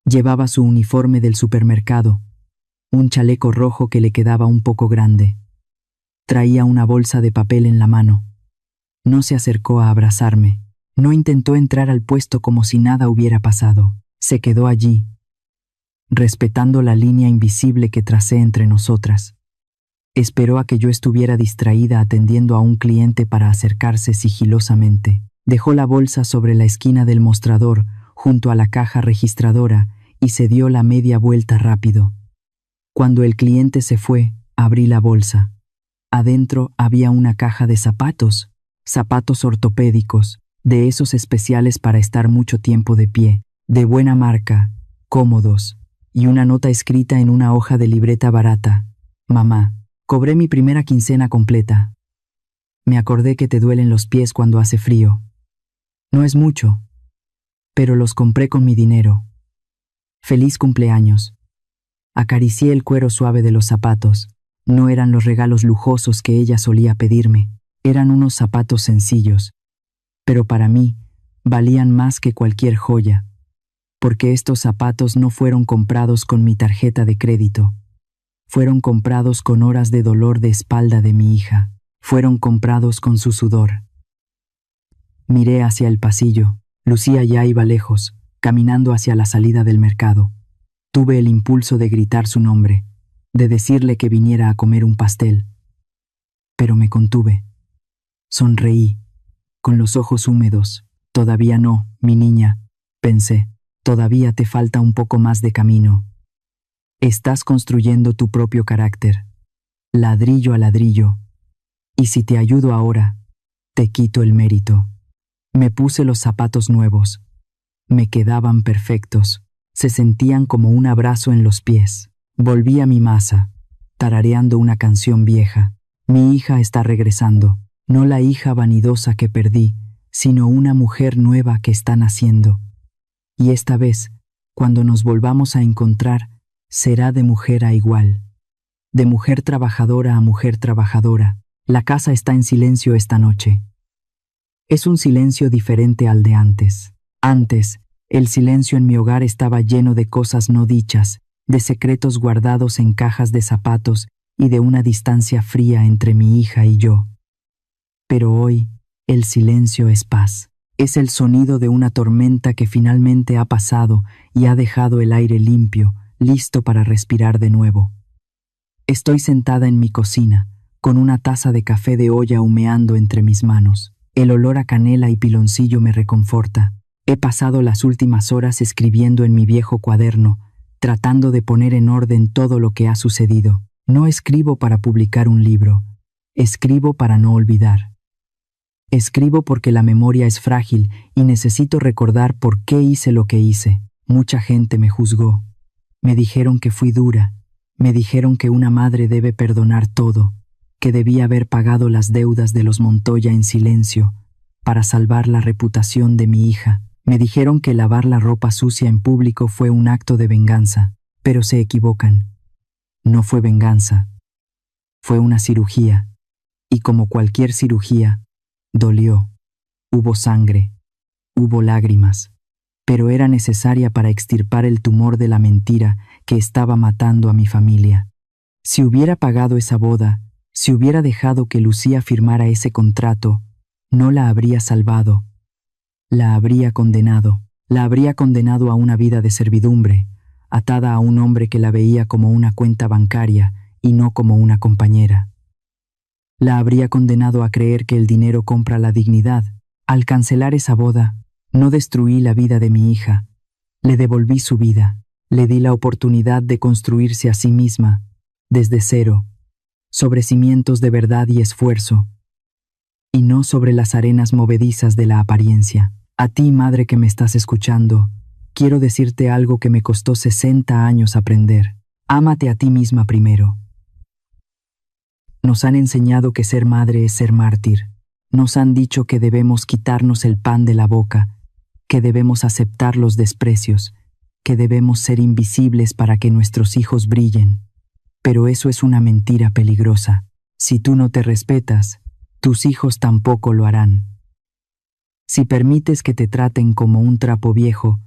Llevaba su uniforme del supermercado, un chaleco rojo que le quedaba un poco grande. Traía una bolsa de papel en la mano. No se acercó a abrazarme. No intentó entrar al puesto como si nada hubiera pasado. Se quedó allí, respetando la línea invisible que tracé entre nosotras. Esperó a que yo estuviera distraída atendiendo a un cliente para acercarse sigilosamente. Dejó la bolsa sobre la esquina del mostrador, junto a la caja registradora, y se dio la media vuelta rápido. Cuando el cliente se fue, abrí la bolsa. Adentro había una caja de zapatos, zapatos ortopédicos, de esos especiales para estar mucho tiempo de pie, de buena marca, cómodos, y una nota escrita en una hoja de libreta barata. Mamá, cobré mi primera quincena completa. Me acordé que te duelen los pies cuando hace frío. No es mucho, pero los compré con mi dinero. Feliz cumpleaños. Acaricié el cuero suave de los zapatos. No eran los regalos lujosos que ella solía pedirme, eran unos zapatos sencillos, pero para mí valían más que cualquier joya, porque estos zapatos no fueron comprados con mi tarjeta de crédito, fueron comprados con horas de dolor de espalda de mi hija, fueron comprados con su sudor. Miré hacia el pasillo. Lucía ya iba lejos, caminando hacia la salida del mercado. Tuve el impulso de gritar su nombre, de decirle que viniera a comer un pastel. Pero me contuve. Sonreí, con los ojos húmedos. Todavía no, mi niña, pensé. Todavía te falta un poco más de camino. Estás construyendo tu propio carácter, ladrillo a ladrillo. Y si te ayudo ahora, te quito el mérito. Me puse los zapatos nuevos. Me quedaban perfectos. Se sentían como un abrazo en los pies. Volví a mi masa. tarareando una canción vieja. Mi hija está regresando, no la hija vanidosa que perdí, sino una mujer nueva que está naciendo. Y esta vez, cuando nos volvamos a encontrar, será de mujer a igual. De mujer trabajadora a mujer trabajadora. La casa está en silencio esta noche. Es un silencio diferente al de antes. Antes, el silencio en mi hogar estaba lleno de cosas no dichas, de secretos guardados en cajas de zapatos y de una distancia fría entre mi hija y yo. Pero hoy, el silencio es paz. Es el sonido de una tormenta que finalmente ha pasado y ha dejado el aire limpio, listo para respirar de nuevo. Estoy sentada en mi cocina, con una taza de café de olla humeando entre mis manos. El olor a canela y piloncillo me reconforta. He pasado las últimas horas escribiendo en mi viejo cuaderno, tratando de poner en orden todo lo que ha sucedido. No escribo para publicar un libro, escribo para no olvidar. Escribo porque la memoria es frágil y necesito recordar por qué hice lo que hice. Mucha gente me juzgó. Me dijeron que fui dura. Me dijeron que una madre debe perdonar todo, que debía haber pagado las deudas de los Montoya en silencio para salvar la reputación de mi hija. Me dijeron que lavar la ropa sucia en público fue un acto de venganza, pero se equivocan. No fue venganza. Fue una cirugía, y como cualquier cirugía, dolió. Hubo sangre, hubo lágrimas, pero era necesaria para extirpar el tumor de la mentira que estaba matando a mi familia. Si hubiera pagado esa boda, si hubiera dejado que Lucía firmara ese contrato, no la habría salvado. La habría condenado a una vida de servidumbre, atada a un hombre que la veía como una cuenta bancaria y no como una compañera. La habría condenado a creer que el dinero compra la dignidad. Al cancelar esa boda, no destruí la vida de mi hija, le devolví su vida, le di la oportunidad de construirse a sí misma, desde cero, sobre cimientos de verdad y esfuerzo, y no sobre las arenas movedizas de la apariencia. A ti, madre que me estás escuchando, quiero decirte algo que me costó 60 años aprender. Ámate a ti misma primero. Nos han enseñado que ser madre es ser mártir. Nos han dicho que debemos quitarnos el pan de la boca, que debemos aceptar los desprecios, que debemos ser invisibles para que nuestros hijos brillen. Pero eso es una mentira peligrosa. Si tú no te respetas, tus hijos tampoco lo harán. Si permites que te traten como un trapo viejo,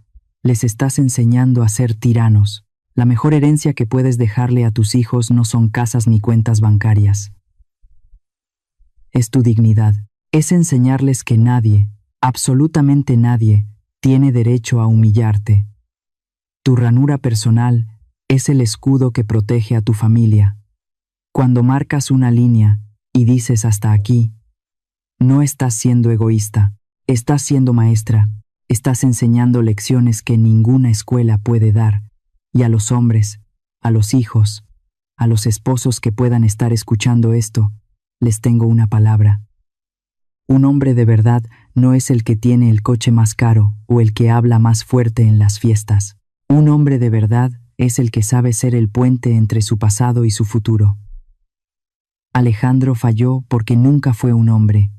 les estás enseñando a ser tiranos. La mejor herencia que puedes dejarle a tus hijos no son casas ni cuentas bancarias. Es tu dignidad. Es enseñarles que nadie, absolutamente nadie, tiene derecho a humillarte. Tu ranura personal es el escudo que protege a tu familia. Cuando marcas una línea y dices hasta aquí, no estás siendo egoísta, estás siendo maestra, estás enseñando lecciones que ninguna escuela puede dar, y a los hombres, a los hijos, a los esposos que puedan estar escuchando esto, les tengo una palabra. Un hombre de verdad no es el que tiene el coche más caro o el que habla más fuerte en las fiestas. Un hombre de verdad es el que sabe ser el puente entre su pasado y su futuro. Alejandro falló porque nunca fue un hombre,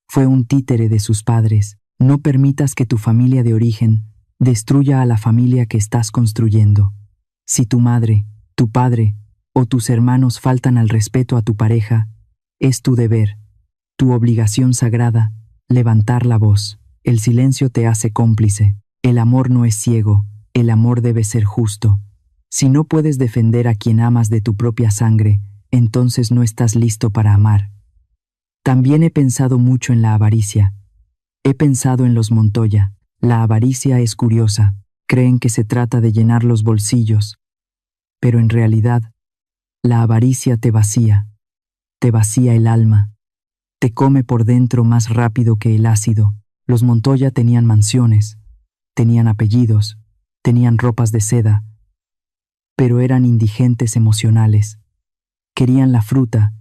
fue un títere de sus padres. No permitas que tu familia de origen destruya a la familia que estás construyendo. Si tu madre, tu padre o tus hermanos faltan al respeto a tu pareja, es tu deber, tu obligación sagrada, levantar la voz. El silencio te hace cómplice. El amor no es ciego, el amor debe ser justo. Si no puedes defender a quien amas de tu propia sangre, entonces no estás listo para amar. También he pensado mucho en la avaricia. He pensado en los Montoya. La avaricia es curiosa. Creen que se trata de llenar los bolsillos. Pero en realidad, la avaricia te vacía el alma. Te come por dentro más rápido que el ácido. Los Montoya tenían mansiones, tenían apellidos, tenían ropas de seda, pero eran indigentes emocionales. Querían la fruta,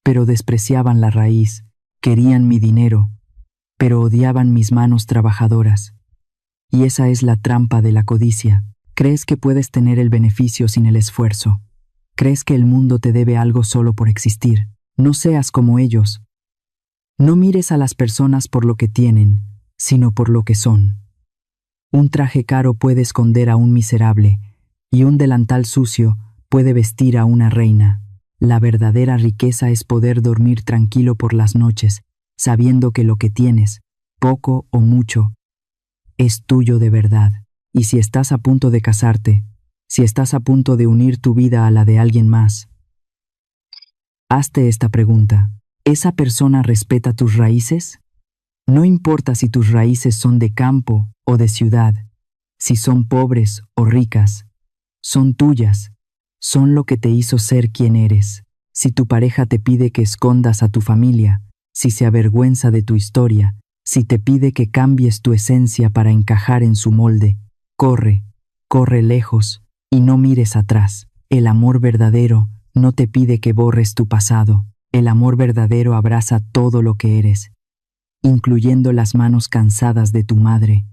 pero despreciaban la raíz. Querían mi dinero, pero odiaban mis manos trabajadoras. Y esa es la trampa de la codicia. Crees que puedes tener el beneficio sin el esfuerzo. Crees que el mundo te debe algo solo por existir. No seas como ellos. No mires a las personas por lo que tienen, sino por lo que son. Un traje caro puede esconder a un miserable, y un delantal sucio puede vestir a una reina. La verdadera riqueza es poder dormir tranquilo por las noches, sabiendo que lo que tienes, poco o mucho, es tuyo de verdad. Y si estás a punto de casarte, si estás a punto de unir tu vida a la de alguien más, hazte esta pregunta. ¿Esa persona respeta tus raíces? No importa si tus raíces son de campo o de ciudad, si son pobres o ricas, son tuyas, son lo que te hizo ser quien eres. Si tu pareja te pide que escondas a tu familia, si se avergüenza de tu historia, si te pide que cambies tu esencia para encajar en su molde, corre, corre lejos y no mires atrás. El amor verdadero no te pide que borres tu pasado. El amor verdadero abraza todo lo que eres, incluyendo las manos cansadas de tu madre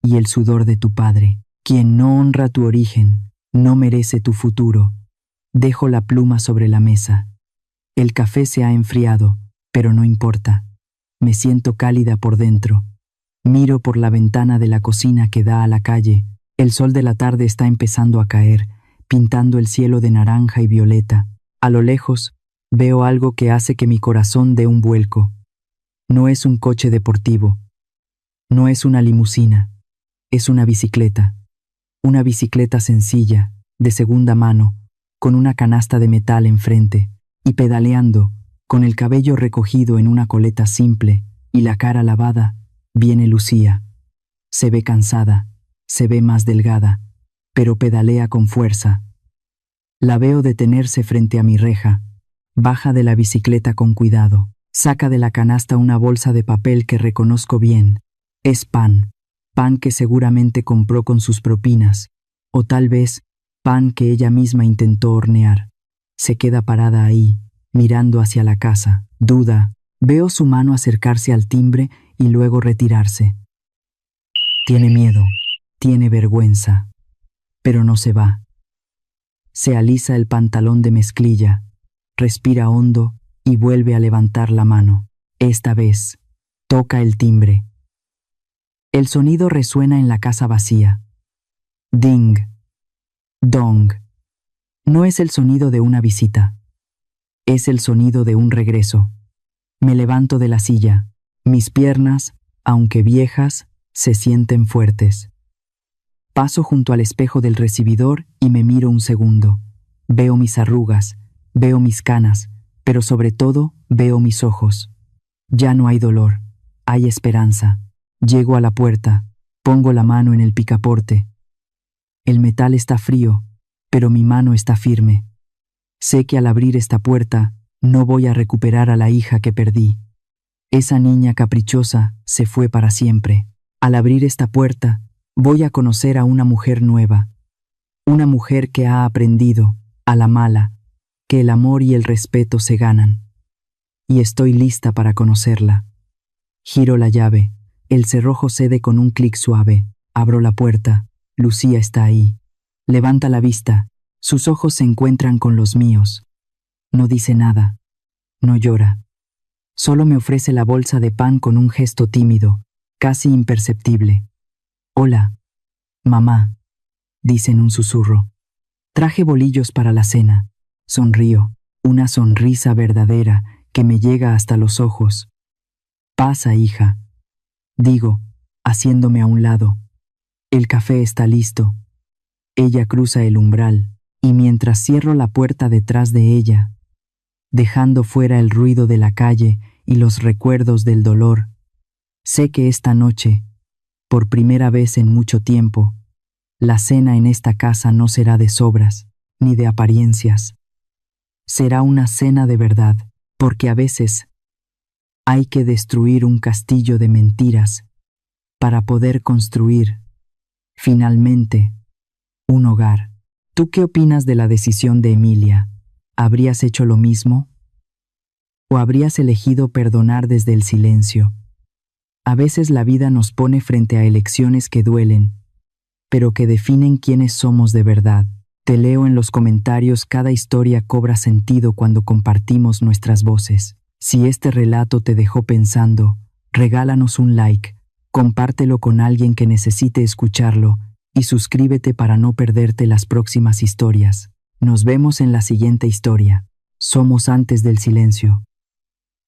y el sudor de tu padre. Quien no honra tu origen, no merece tu futuro. Dejo la pluma sobre la mesa. El café se ha enfriado, pero no importa. Me siento cálida por dentro. Miro por la ventana de la cocina que da a la calle. El sol de la tarde está empezando a caer, pintando el cielo de naranja y violeta. A lo lejos, veo algo que hace que mi corazón dé un vuelco. No es un coche deportivo. No es una limusina. Es una bicicleta. Una bicicleta sencilla, de segunda mano, con una canasta de metal enfrente, y pedaleando, con el cabello recogido en una coleta simple y la cara lavada, viene Lucía. Se ve cansada, se ve más delgada, pero pedalea con fuerza. La veo detenerse frente a mi reja. Baja de la bicicleta con cuidado. Saca de la canasta una bolsa de papel que reconozco bien. Es pan. Pan que seguramente compró con sus propinas. O tal vez, pan que ella misma intentó hornear. Se queda parada ahí, mirando hacia la casa. Duda. Veo su mano acercarse al timbre y luego retirarse. Tiene miedo. Tiene vergüenza. Pero no se va. Se alisa el pantalón de mezclilla. Respira hondo y vuelve a levantar la mano. Esta vez, toca el timbre. El sonido resuena en la casa vacía. Ding. Dong. No es el sonido de una visita. Es el sonido de un regreso. Me levanto de la silla. Mis piernas, aunque viejas, se sienten fuertes. Paso junto al espejo del recibidor y me miro un segundo. Veo mis arrugas, veo mis canas, pero sobre todo veo mis ojos. Ya no hay dolor, hay esperanza. Llego a la puerta, pongo la mano en el picaporte. El metal está frío, pero mi mano está firme. Sé que al abrir esta puerta no voy a recuperar a la hija que perdí. Esa niña caprichosa se fue para siempre. Al abrir esta puerta, voy a conocer a una mujer nueva. Una mujer que ha aprendido, a la mala, que el amor y el respeto se ganan. Y estoy lista para conocerla. Giro la llave. El cerrojo cede con un clic suave. Abro la puerta. Lucía está ahí. Levanta la vista. Sus ojos se encuentran con los míos. No dice nada. No llora. Solo me ofrece la bolsa de pan con un gesto tímido, casi imperceptible. Hola, mamá, dice en un susurro. Traje bolillos para la cena. Sonrío, una sonrisa verdadera que me llega hasta los ojos. Pasa, hija, digo, haciéndome a un lado. El café está listo. Ella cruza el umbral, y mientras cierro la puerta detrás de ella, dejando fuera el ruido de la calle y los recuerdos del dolor, sé que esta noche, por primera vez en mucho tiempo, la cena en esta casa no será de sobras, ni de apariencias. Será una cena de verdad, porque a veces hay que destruir un castillo de mentiras para poder construir, finalmente, un hogar. ¿Tú qué opinas de la decisión de Emilia? ¿Habrías hecho lo mismo? ¿O habrías elegido perdonar desde el silencio? A veces la vida nos pone frente a elecciones que duelen, pero que definen quiénes somos de verdad. Te leo en los comentarios, cada historia cobra sentido cuando compartimos nuestras voces. Si este relato te dejó pensando, regálanos un like, compártelo con alguien que necesite escucharlo y suscríbete para no perderte las próximas historias. Nos vemos en la siguiente historia. Somos Antes del Silencio,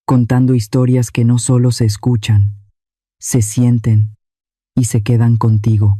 contando historias que no solo se escuchan, se sienten y se quedan contigo.